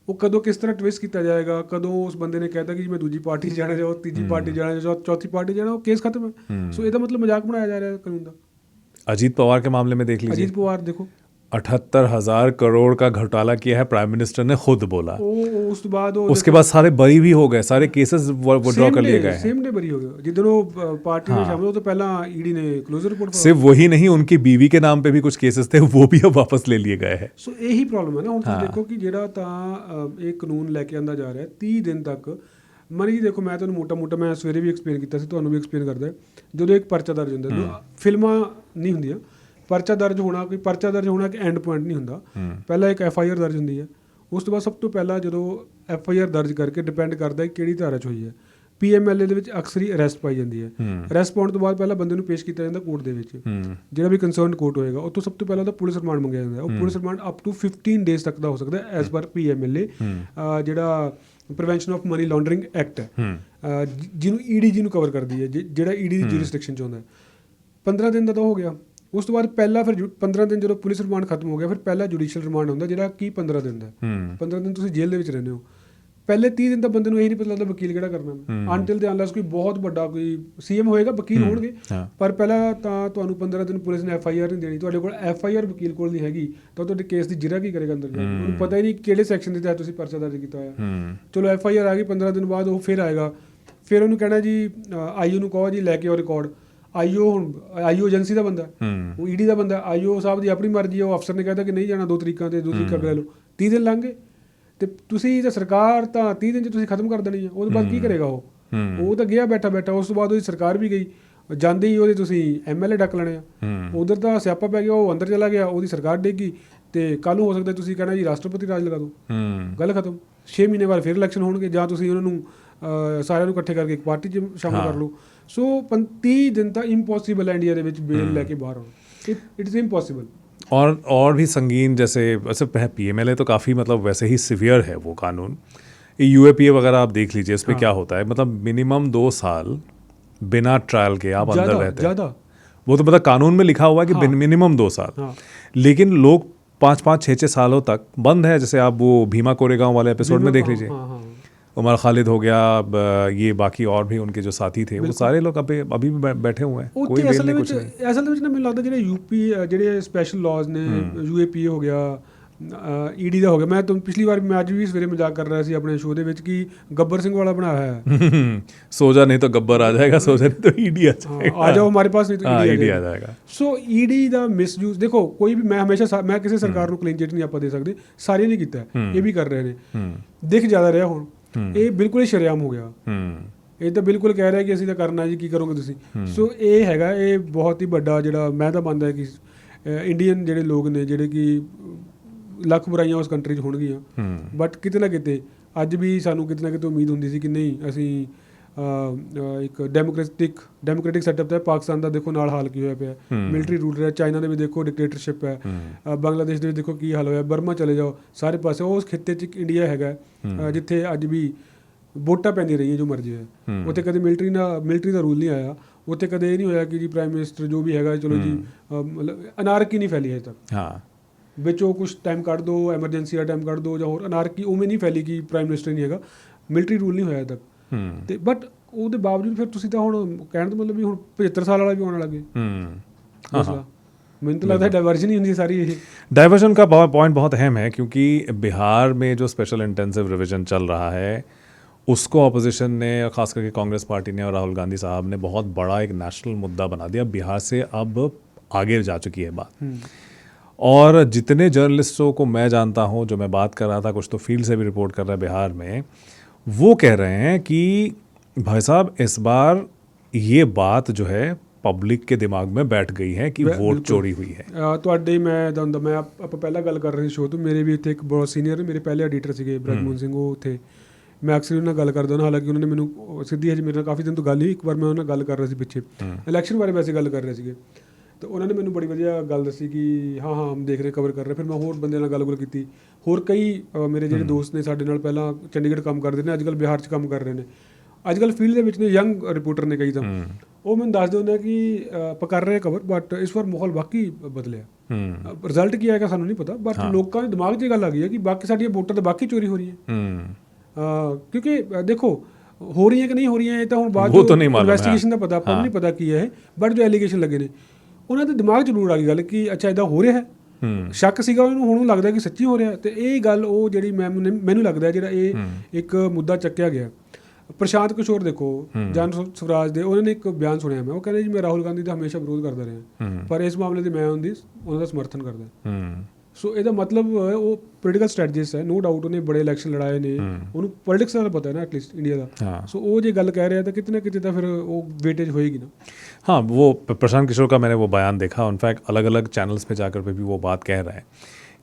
ਉਹ ਕਦੋਂ ਕਿਸ ਤਰ੍ਹਾਂ ਟਵਿਸਟ ਕੀਤਾ ਜਾਏਗਾ, ਕਦੋਂ ਉਸ ਬੰਦੇ ਨੇ ਕਹਿਤਾ ਕਿ ਜੀ ਮੈਂ ਦੂਜੀ ਪਾਰਟੀ 'ਚ ਜਾਣਾ, ਜਾਂ ਤੀਜੀ ਪਾਰਟੀ ਜਾਣਾ, ਜਾਂ ਚੌਥੀ ਪਾਰਟੀ ਜਾਣਾ, ਉਹ ਕੇਸ ਖਤਮ ਹੈ। ਸੋ ਇਹਦਾ ਮਤਲਬ ਮਜ਼ਾਕ ਬਣਾਇਆ ਜਾ ਰਿਹਾ ਕਾਨੂੰਨ ਦਾ। अजीत पवार के मामले में देख लीजिए, अजीत पवार देखो 78,000 करोड़ का घोटाला किया है, प्राइम मिनिस्टर ने खुद बोला। ਉਸ ਤੋਂ ਬਾਅਦ उसके बाद सारे बरी भी हो गए, सारे केसेस विड्रॉ कर लिए गए हैं। ਸੇਮ ਡੇ ਬਰੀ ਹੋ ਗਿਆ ਜਿੱਦਣ ਉਹ ਪਾਰਟੀ ਵਿੱਚ ਸ਼ਾਮਲ ਹੋ ਤੋਂ ਪਹਿਲਾਂ ਈਡੀ ਨੇ ਕਲੋਜ਼ਰ ਰਿਪੋਰਟ। सिर्फ वही नहीं, उनकी बीवी के नाम पे भी कुछ केसेस थे, वो भी अब वापस ले लिए गए हैं। ਸੋ ਇਹੀ ਪ੍ਰੋਬਲਮ ਹੈ ਨਾ। ਹੁਣ ਤੁਸੀਂ ਦੇਖੋ ਕਿ ਜਿਹੜਾ ਤਾਂ ਇਹ ਕਾਨੂੰਨ ਲੈ ਕੇ ਆਂਦਾ ਜਾ ਰਿਹਾ 30 ਦਿਨ ਤੱਕ। ਮਨੀ ਜੀ ਦੇਖੋ, ਮੈਂ ਤੁਹਾਨੂੰ ਮੋਟਾ ਮੈਂ ਸਵੇਰੇ ਵੀ ਐਕਸਪਲੇਨ ਕੀਤਾ ਸੀ, ਤੁਹਾਨੂੰ ਵੀ ਐਕਸਪਲੇਨ ਕਰਦਾ। ਜਦੋਂ ਇੱਕ ਪਰਚਾ ਦਰਜ ਹੁੰਦਾ, ਫਿਲਮਾਂ ਨਹੀਂ ਹੁੰਦੀਆਂ, ਪਰਚਾ ਦਰਜ ਹੋਣਾ ਇੱਕ ਐਂਡ ਪੁਆਇੰਟ ਨਹੀਂ ਹੁੰਦਾ। ਪਹਿਲਾਂ ਇੱਕ FIR ਦਰਜ ਹੁੰਦੀ ਹੈ, ਉਸ ਤੋਂ ਬਾਅਦ ਸਭ ਤੋਂ ਪਹਿਲਾਂ ਜਦੋਂ FIR ਦਰਜ ਕਰਕੇ ਡਿਪੈਂਡ ਕਰਦਾ ਕਿਹੜੀ ਧਾਰਾ 'ਚ ਹੋਈ ਹੈ। PMLA ਦੇ ਵਿੱਚ ਅਕਸਰ ਹੀ ਅਰੈਸਟ ਪਾਈ ਜਾਂਦੀ ਹੈ। ਅਰੈਸਟ ਪਾਉਣ ਤੋਂ ਬਾਅਦ ਪਹਿਲਾਂ ਬੰਦੇ ਨੂੰ ਪੇਸ਼ ਕੀਤਾ ਜਾਂਦਾ ਕੋਰਟ ਦੇ ਵਿੱਚ, ਜਿਹੜਾ ਵੀ ਕੰਸਰਨਡ ਕੋਰਟ ਹੋਏਗਾ। ਉਹ ਤੋਂ ਸਭ ਤੋਂ ਪਹਿਲਾਂ ਤਾਂ ਪੁਲਿਸ ਰਿਮਾਂਡ ਮੰਗਿਆ ਜਾਂਦਾ। ਉਹ police remand up to 15 days ਤੱਕ ਦਾ ਹੋ ਸਕਦਾ ਹੈ, ਐਜ਼ ਪਰ PMLA, ਜਿਹੜਾ prevention of money laundering act ਹੈ, ਜਿਹਨੂੰ ED ਕਵਰ ਕਰਦੀ ਹੈ, ਜਿਹੜਾ ED ਦੀ ਜੂਰਿਸਡਿਕਸ਼ਨ 'ਚ ਹੁੰਦਾ। 15 ਦਿਨ ਦਾ ਤਾਂ ਹੋ ਗਿਆ। ਉਸ ਤੋਂ ਬਾਅਦ ਪਹਿਲਾਂ ਫਿਰ 15 ਦਿਨ ਜਦੋਂ ਪੁਲਿਸ ਰਿਮਾਂਡ ਖਤਮ ਹੋ ਗਿਆ, ਫਿਰ ਪਹਿਲਾ ਜੁਡੀਸ਼ੀਅਲ ਰਿਮਾਂਡ ਹੁੰਦਾ, ਜਿਹੜਾ ਕਿ 15 ਦਿਨ ਦਾ। 15 ਦਿਨ ਤੁਸੀਂ ਜੇਲ੍ਹ ਦੇ ਵਿੱਚ ਰਹਿੰਦੇ ਹੋ। ਪਹਿਲੇ 30 ਦਿਨ ਤਾਂ ਬੰਦੇ ਨੂੰ ਇਹ ਨਹੀਂ ਪਤਾ ਲੱਗਦਾ ਵਕੀਲ ਕਿਹੜਾ ਕਰਨਾ। ਅਨਟਿਲ ਦੇ ਅਨਲੈਸ ਕੋਈ ਬਹੁਤ ਵੱਡਾ ਕੋਈ CM ਹੋਏਗਾ, ਵਕੀਲ ਹੋਣਗੇ, ਪਰ ਪਹਿਲਾਂ ਤਾਂ ਤੁਹਾਨੂੰ 15 ਦਿਨ ਪੁਲਿਸ ਨੇ FIR ਨਹੀਂ ਦੇਣੀ। ਤੁਹਾਡੇ ਕੋਲ FIR ਵਕੀਲ ਕੋਲ ਨਹੀਂ ਹੈਗੀ ਤਾਂ ਤੁਹਾਡੇ ਕੇਸ ਦੀ ਜਿਰਾ ਕੀ ਕਰੇਗਾ ਅੰਦਰ ਜਾ ਕੇ? ਉਹਨੂੰ ਪਤਾ ਹੀ ਨਹੀਂ ਕਿਹੜੇ ਸੈਕਸ਼ਨ ਦੇ ਤਹਿਤ ਤੁਸੀਂ ਪਰਚਾ ਦਰਜ ਕੀਤਾ ਹੋਇਆ। ਚਲੋ FIR ਆ ਗਈ, 15 ਦਿਨ ਬਾਅਦ ਉਹ ਫਿਰ ਆਏਗਾ। ਫਿਰ ਉਹਨੂੰ ਕਹਿਣਾ ਜੀ IO ਨੂੰ ਕਹੋ ਜੀ ਲੈ ਕੇ ਆਓ ਰਿਕਾਰਡ। IO ਏਜੰਸੀ ਦਾ ਬੰਦਾ, ਉਹ ED ਦਾ ਬੰਦਾ। IO ਸਾਹਿਬ ਦੀ ਆਪਣੀ ਮਰਜ਼ੀ ਹੈ, ਉਹ ਅਫਸਰ ਨੇ ਕਹਿਤਾ ਕਿ ਨਹੀਂ ਜਾਣਾ 2 ਤਰੀਕਾਂ ਤੇ 2 ਤਰੀਕਾਂ ਲੈ ਲਓ। 30 ਦਿਨ ਲੰਘ ਗਏ ਤੇ ਤੁਸੀਂ ਤਾਂ ਸਰਕਾਰ ਤਾਂ 30 ਦਿਨ 'ਚ ਤੁਸੀਂ ਖਤਮ ਕਰ ਦੇਣੀ ਹੈ। ਉਹਦੇ ਬਾਅਦ ਕੀ ਕਰੇਗਾ ਉਹ ਤਾਂ ਗਿਆ ਬੈਠਾ। ਉਸ ਤੋਂ ਬਾਅਦ ਉਹਦੀ ਸਰਕਾਰ ਵੀ ਗਈ, ਜਾਂਦੇ ਹੀ ਉਹਦੇ ਤੁਸੀਂ MLA ਡੱਕ ਲੈਣੇ ਆ। ਉਧਰ ਤਾਂ ਸਿਆਪਾ ਪੈ ਗਿਆ, ਉਹ ਅੰਦਰ ਚਲਾ ਗਿਆ, ਉਹਦੀ ਸਰਕਾਰ ਡੇਗੀ, ਤੇ ਕੱਲ੍ਹ ਨੂੰ ਹੋ ਸਕਦਾ ਤੁਸੀਂ ਕਹਿਣਾ ਜੀ ਰਾਸ਼ਟਰਪਤੀ ਰਾਜ ਲਗਾ ਦਿਓ, ਗੱਲ ਖਤਮ। 6 ਮਹੀਨੇ ਬਾਅਦ ਫਿਰ ਇਲੈਕਸ਼ਨ ਹੋਣਗੇ, ਜਾਂ ਤੁਸੀਂ ਉਹਨਾਂ ਨੂੰ ਸਾਰਿਆਂ ਨੂੰ ਇਕੱਠੇ ਕਰਕੇ ਇੱਕ ਪਾਰਟੀ 'ਚ ਸ਼ਾਮਲ ਕਰ ਲਓ। ਸੋ 30 ਦਿਨ ਤਾਂ ਇੰਪੋਸੀਬਲ ਹੈ ਇੰਡੀਆ ਦੇ ਵਿੱਚ ਬੇਲ ਲੈ ਕੇ ਬਾਹਰ ਆਉਣਾ। It is impossible. और भी संगीन, जैसे वैसे PMLA तो काफ़ी मतलब वैसे ही सिवियर है वो कानून। ये UAPA वगैरह आप देख लीजिए, इस पर क्या होता है, मतलब मिनिमम 2 साल बिना ट्रायल के आप अंदर रहते हैं। वो तो मतलब कानून में लिखा हुआ है कि मिनिमम 2 साल, लेकिन लोग 5-5, 6-6 सालों तक बंद है। जैसे आप वो भीमा कोरेगांव वाले एपिसोड में देख लीजिए, उमर खालिद हो गया, ये बाकी और भी उनके जो साथी थे, वो सारे लोग अभी भी बैठे हुए हैं, कोई बेल नहीं, कुछ नहीं। असल में ਮੈਨੂੰ ਲੱਗਦਾ ਜਿਹੜੇ UP ਜਿਹੜੇ ਸਪੈਸ਼ਲ ਲਾਜ਼ ਨੇ, UAPA ਹੋ ਗਿਆ, ED ਦਾ ਹੋ ਗਿਆ। ਮੈਂ ਤੁਹਾਨੂੰ ਪਿਛਲੀ ਵਾਰ, ਮੈਂ ਅੱਜ ਵੀ ਸਵੇਰੇ ਮਜ਼ਾਕ ਕਰ ਰਿਹਾ ਸੀ ਆਪਣੇ ਸ਼ੋਅ ਦੇ ਵਿੱਚ ਕਿ ਗੱਬਰ ਸਿੰਘ ਵਾਲਾ ਬਣਾਇਆ ਹੈ। सो जा नहीं तो गब्बर आ जाएगा, सो जा नहीं तो ED आ जाएगा, आ जाओ हमारे पास नहीं तो ED आ जाएगा। ਸੋ ED ਦਾ ਮਿਸਯੂਜ਼ ਦੇਖੋ, ਕੋਈ ਵੀ, ਮੈਂ ਹਮੇਸ਼ਾ ਮੈਂ ਕਿਸੇ ਸਰਕਾਰ ਨੂੰ ਕਲੀਨ ਚਿੱਟ ਨਹੀਂ ਆਪਾਂ ਦੇ ਸਕਦੇ, ਸਾਰਿਆਂ ਨੇ ਕੀਤਾ, ਇਹ ਵੀ ਕਰ ਰਹੇ ਨੇ। ਦਿਖ ਜ਼ਿਆਦਾ ਰਿਹਾ ਹੁਣ, ਇਹ ਬਿਲਕੁਲ ਹੀ ਸ਼ਰੇਆਮ ਹੋ ਗਿਆ। ਇਹ ਤਾਂ ਬਿਲਕੁਲ ਕਹਿ ਰਿਹਾ ਕਿ ਅਸੀਂ ਤਾਂ ਕਰਨਾ ਜੀ, ਕੀ ਕਰੋਗੇ ਤੁਸੀਂ? ਸੋ ਇਹ ਹੈਗਾ, ਇਹ ਬਹੁਤ ਹੀ ਵੱਡਾ ਜਿਹੜਾ ਮੈਂ ਤਾਂ ਮੰਨਦਾ ਕਿ ਇੰਡੀਅਨ ਜਿਹੜੇ ਲੋਕ ਨੇ, ਜਿਹੜੇ ਕਿ ਲੱਖ ਬੁਰਾਈਆਂ ਉਸ ਕੰਟਰੀ 'ਚ ਹੋਣਗੀਆਂ, ਬਟ ਕਿਤੇ ਨਾ ਕਿਤੇ ਅੱਜ ਵੀ ਸਾਨੂੰ ਕਿਤੇ ਨਾ ਕਿਤੇ ਉਮੀਦ ਹੁੰਦੀ ਸੀ ਕਿ ਨਹੀਂ, ਅਸੀਂ ਇੱਕ ਡੈਮੋਕ੍ਰੈਟਿਕ ਸੈਟਅਪ ਹੈ। ਪਾਕਿਸਤਾਨ ਦਾ ਦੇਖੋ ਨਾਲ ਹਾਲ ਕੀ ਹੋਇਆ ਪਿਆ, ਮਿਲਟਰੀ ਰੂਲ ਰਿਹਾ। ਚਾਈਨਾ ਦੇ ਵੀ ਦੇਖੋ ਡਿਕਟੇਟਰਸ਼ਿਪ ਹੈ, ਬੰਗਲਾਦੇਸ਼ ਦੇ ਵੀ ਦੇਖੋ ਕੀ ਹਾਲ ਹੋਇਆ, ਬਰਮਾ ਚਲੇ ਜਾਓ, ਸਾਰੇ ਪਾਸੇ ਉਸ ਖਿੱਤੇ 'ਚ ਇੰਡੀਆ ਹੈਗਾ, ਜਿੱਥੇ ਅੱਜ ਵੀ ਵੋਟਾਂ ਪੈਂਦੀਆਂ ਰਹੀਆਂ ਜੋ ਮਰਜ਼ੀ ਹੈ। ਉੱਥੇ ਕਦੇ ਮਿਲਟਰੀ ਦਾ ਰੂਲ ਨਹੀਂ ਆਇਆ, ਉੱਥੇ ਕਦੇ ਇਹ ਨਹੀਂ ਹੋਇਆ ਕਿ ਜੀ ਪ੍ਰਾਈਮ ਮਿਨਿਸਟਰ ਜੋ ਵੀ ਹੈਗਾ, ਚਲੋ ਜੀ, ਮਤਲਬ ਅਨਾਰਕੀ ਨਹੀਂ ਫੈਲੀ ਹਜੇ ਤੱਕ। ਵਿੱਚੋਂ ਕੁਝ ਟਾਈਮ ਕੱਢ ਦਿਓ, ਐਮਰਜੈਂਸੀ ਦਾ ਟਾਈਮ ਕੱਢ ਦਿਓ ਜਾਂ ਹੋਰ ਅਨਾਰਕੀ ਉਵੇਂ ਨਹੀਂ ਫੈਲੀ ਕਿ ਪ੍ਰਾਈਮ ਮਿਨਿਸਟਰ ਨਹੀਂ ਹੈਗਾ, ਮਿਲਟਰੀ ਰੂਲ ਨਹੀਂ ਹੋਇਆ ਅਜੇ ਤੱਕ। ਤੇ ਬਟ ਉਹਦੇ ਬਾਵਜੂਦ ਫਿਰ ਤੁਸੀਂ ਤਾਂ ਹੁਣ ਕਹਿਣ ਦਾ ਮਤਲਬ ਵੀ ਹੁਣ 75 ਸਾਲ ਵਾਲਾ ਵੀ ਆਉਣ ਲੱਗੇ ਮਸਲਾ। ਮੈਨੂੰ ਤਾਂ लगता है डाइवर्जन ही होनी सारी ये। डाइवर्जन का पॉइंट बहुत अहम है, क्योंकि बिहार में जो स्पेशल इंटेंसिव रिवीजन चल रहा है उसको अपोजिशन ने, खास करके कांग्रेस पार्टी ने और राहुल गांधी साहब ने बहुत बड़ा एक नेशनल मुद्दा बना दिया। बिहार से अब आगे जा चुकी है बात। और जितने जर्नलिस्टों को मैं जानता हूँ, जो मैं बात कर रहा था, कुछ तो फील्ड से भी रिपोर्ट कर रहे हैं बिहार में, वो कह रहे हैं कि भाई साहब इस बार ये बात जो है ਪਬਲਿਕ के ਦਿਮਾਗ में बैठ गई है कि ਵੋਟ ਚੋਰੀ हुई है। ਤੁਹਾਡੇ ਮੈਂ ਆਪਾਂ ਪਹਿਲਾਂ ਗੱਲ ਕਰ ਰਹੇ ਸੀ ਸ਼ੋਅ ਤੋਂ, ਮੇਰੇ ਵੀ ਇੱਥੇ ਇੱਕ ਬਹੁਤ ਸੀਨੀਅਰ ਮੇਰੇ ਪਹਿਲੇ ਐਡੀਟਰ ਸੀਗੇ ਬ੍ਰਜਮੋਹਨ ਸਿੰਘ, ਉਹ ਉੱਥੇ ਮੈਂ ਅਕਸਰ ਉਹਨਾਂ ਨਾਲ ਗੱਲ ਕਰਦਾ ਹਾਂ। ਹਾਲਾਂਕਿ ਉਹਨਾਂ ਨੇ ਮੈਨੂੰ ਸਿੱਧੀ ਹਜੇ ਮੇਰੇ ਨਾਲ ਕਾਫੀ ਦਿਨ ਤੋਂ ਗੱਲ ਹੀ, ਇੱਕ ਵਾਰ ਮੈਂ ਉਹਨਾਂ ਨਾਲ ਗੱਲ ਕਰ ਰਿਹਾ ਸੀ ਪਿੱਛੇ ਇਲੈਕਸ਼ਨ ਬਾਰੇ ਵੈਸੇ ਗੱਲ ਕਰ ਰਹੇ ਸੀਗੇ, ਤਾਂ ਉਹਨਾਂ ਨੇ ਮੈਨੂੰ ਬੜੀ ਵਧੀਆ ਗੱਲ ਦੱਸੀ ਕਿ ਹਾਂ ਹਮ ਦੇਖ ਰਹੇ, ਕਵਰ ਕਰ ਰਹੇ। ਫਿਰ ਮੈਂ ਹੋਰ ਬੰਦਿਆਂ ਨਾਲ ਗੱਲ ਕੀਤੀ, ਹੋਰ ਕਈ ਮੇਰੇ ਜਿਹੜੇ ਦੋਸਤ ਨੇ ਸਾਡੇ ਨਾਲ ਪਹਿਲਾਂ ਚੰਡੀਗੜ੍ਹ ਕੰਮ ਕਰਦੇ ਨੇ, ਅੱਜ ਕੱਲ੍ਹ ਬਿਹਾਰ 'ਚ ਕੰਮ ਕਰ ਰਹੇ ਨੇ, ਅੱਜ ਕੱਲ੍ਹ ਫੀਲਡ ਦੇ ਵਿੱਚ ਨੇ, ਯੰਗ ਰਿਪੋਰਟਰ ਨੇ ਕਈ ਤਾਂ, ਉਹ ਮੈਨੂੰ ਦੱਸਦੇ ਹੁੰਦੇ ਕਿ ਆਪਾਂ ਕਰ ਰਹੇ ਕਵਰ, ਬਟ ਇਸ ਵਾਰ ਮਾਹੌਲ ਬਾਕੀ ਬਦਲਿਆ। ਰਿਜ਼ਲਟ ਕੀ ਆਏਗਾ ਸਾਨੂੰ ਨਹੀਂ ਪਤਾ, ਬਟ ਲੋਕਾਂ ਦੇ ਦਿਮਾਗ 'ਚ ਇਹ ਗੱਲ ਆ ਗਈ ਹੈ ਕਿ ਬਾਕੀ ਸਾਡੀਆਂ ਵੋਟਾਂ ਤਾਂ ਬਾਕੀ ਚੋਰੀ ਹੋ ਰਹੀ ਹੈ। ਕਿਉਂਕਿ ਦੇਖੋ ਹੋ ਰਹੀਆਂ ਕਿ ਨਹੀਂ ਹੋ ਰਹੀਆਂ ਇਹ ਤਾਂ ਹੁਣ ਬਾਅਦ ਇਨਵੈਸਟੀਗੇਸ਼ਨ ਦਾ ਪਤਾ, ਆਪਾਂ ਨੂੰ ਨਹੀਂ ਪਤਾ ਕੀ ਹੈ, ਬਟ ਜੋ ਐਲੀਗੇਸ਼ਨ ਲੱਗੇ ਨੇ ਉਹਨਾਂ ਦੇ ਦਿਮਾਗ 'ਚ ਜ਼ਰੂਰ ਆ ਗਈ ਗੱਲ ਕਿ ਅੱਛਾ ਇੱਦਾਂ ਹੋ ਰਿਹਾ ਹੈ। ਸ਼ੱਕ ਸੀਗਾ ਉਹਨੂੰ, ਹੁਣ ਲੱਗਦਾ ਕਿ ਸੱਚੀ ਹੋ ਰਿਹਾ। ਤੇ ਇਹ ਗੱਲ ਉਹ ਜਿਹੜੀ ਮੈਨੂੰ ਲੱਗਦਾ ਜਿਹੜਾ ਇਹ ਇੱਕ ਮੁੱਦਾ ਚੱਕਿਆ ਗਿਆ। ਪ੍ਰਸ਼ਾਂਤ ਕਿਸ਼ੋਰ ਦੇਖੋ, ਜਨ ਸਵਰਾਜ ਦੇ, ਉਹਨਾਂ ਨੇ ਇੱਕ ਬਿਆਨ ਸੁਣਿਆ ਮੈਂ, ਉਹ ਕਹਿੰਦੇ ਜੀ ਮੈਂ ਰਾਹੁਲ ਗਾਂਧੀ ਦਾ ਹਮੇਸ਼ਾ ਵਿਰੋਧ ਕਰਦਾ ਰਿਹਾ, ਪਰ ਇਸ ਮਾਮਲੇ 'ਤੇ ਮੈਂ ਉਹਨਾਂ ਦਾ ਸਮਰਥਨ ਕਰਦਾ। ਸੋ ਇਹਦਾ ਮਤਲਬ ਉਹ ਪੋਲੀਟੀਕਲ ਸਟ੍ਰੈਟਜਿਸਟ ਹੈ, ਨੋ ਡਾਊਟ। ਉਹਨੇ ਬੜੇ ਇਲੈਕਸ਼ਨ ਲੜਾਏ ਨੇ, ਉਹਨੂੰ ਪੋਲੀਟਿਕਸ ਦਾ ਪਤਾ ਹੈ ਨਾ ਐਟਲੀਸਟ ਇੰਡੀਆ ਦਾ। ਸੋ ਉਹ ਜੇ ਗੱਲ ਕਹਿ ਰਿਹਾ ਤਾਂ ਕਿਤੇ ਨਾ ਕਿਤੇ ਤਾਂ ਫਿਰ ਉਹ वेटेज होएगी ना। हाँ, वो प्रशांत किशोर का मैंने वो बयान देखा, इनफैक्ट अलग अलग चैनल्स पे जाकर पे भी वो बात कह रहा है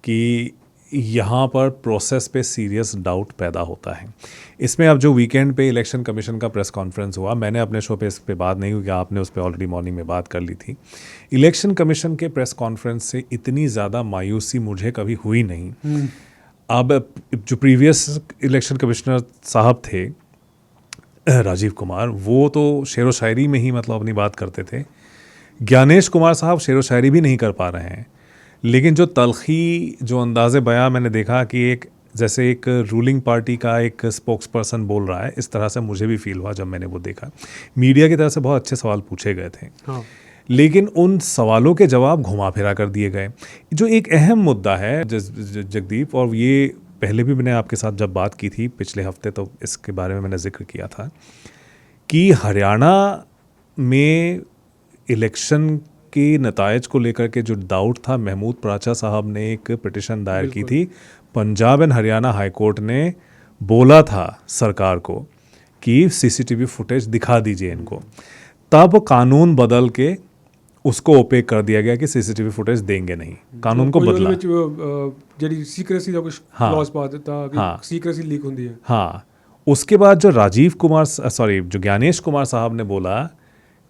कि यहाँ पर प्रोसेस पे सीरियस डाउट पैदा होता है। इसमें अब जो वीकेंड पे इलेक्शन कमीशन का प्रेस कॉन्फ्रेंस हुआ, मैंने अपने शो पे इस पे बात नहीं हुई कि आपने उस पर ऑलरेडी मॉर्निंग में बात कर ली थी। इलेक्शन कमीशन के प्रेस कॉन्फ्रेंस से इतनी ज़्यादा मायूसी मुझे कभी हुई नहीं। अब जो प्रीवियस इलेक्शन कमिश्नर साहब थे राजीव कुमार, वो तो शेर व शायरी में ही मतलब अपनी बात करते थे। ज्ञानेश कुमार साहब शेर व शायरी भी नहीं कर पा रहे हैं, लेकिन जो तलखी, जो अंदाज़े बयां मैंने देखा कि एक जैसे एक रूलिंग पार्टी का एक स्पोक्स पर्सन बोल रहा है, इस तरह से मुझे भी फील हुआ जब मैंने वो देखा। मीडिया की तरफ से बहुत अच्छे सवाल पूछे गए थे, लेकिन उन सवालों के जवाब घुमा फिरा कर दिए गए। जो एक अहम मुद्दा है जगदीप, और ये पहले भी मैंने आपके साथ जब बात की थी पिछले हफ्ते, तो इसके बारे में मैंने जिक्र किया था कि हरियाणा में इलेक्शन के नतायज को लेकर के जो डाउट था, महमूद प्राचा साहब ने एक पिटिशन दायर की थी। Punjab and Haryana high court ने बोला था सरकार को कि सीसीटीवी फुटेज दिखा दीजिए इनको, तब कानून बदल के उसको ओपेक कर दिया गया कि सीसीटीवी फुटेज देंगे नहीं, कानून को बदला। ਜਿਹੜੀ ਸੀਕ੍ਰੇਸੀ ਦਾ ਕੁਝ ਕਲੌਜ਼ ਪਾ ਦਿੱਤਾ ਕਿ ਸੀਕ੍ਰੇਸੀ लीक ਹੁੰਦੀ है। हाँ, उसके बाद जो राजीव कुमार, सॉरी, जो ज्ञानेश कुमार साहब ने बोला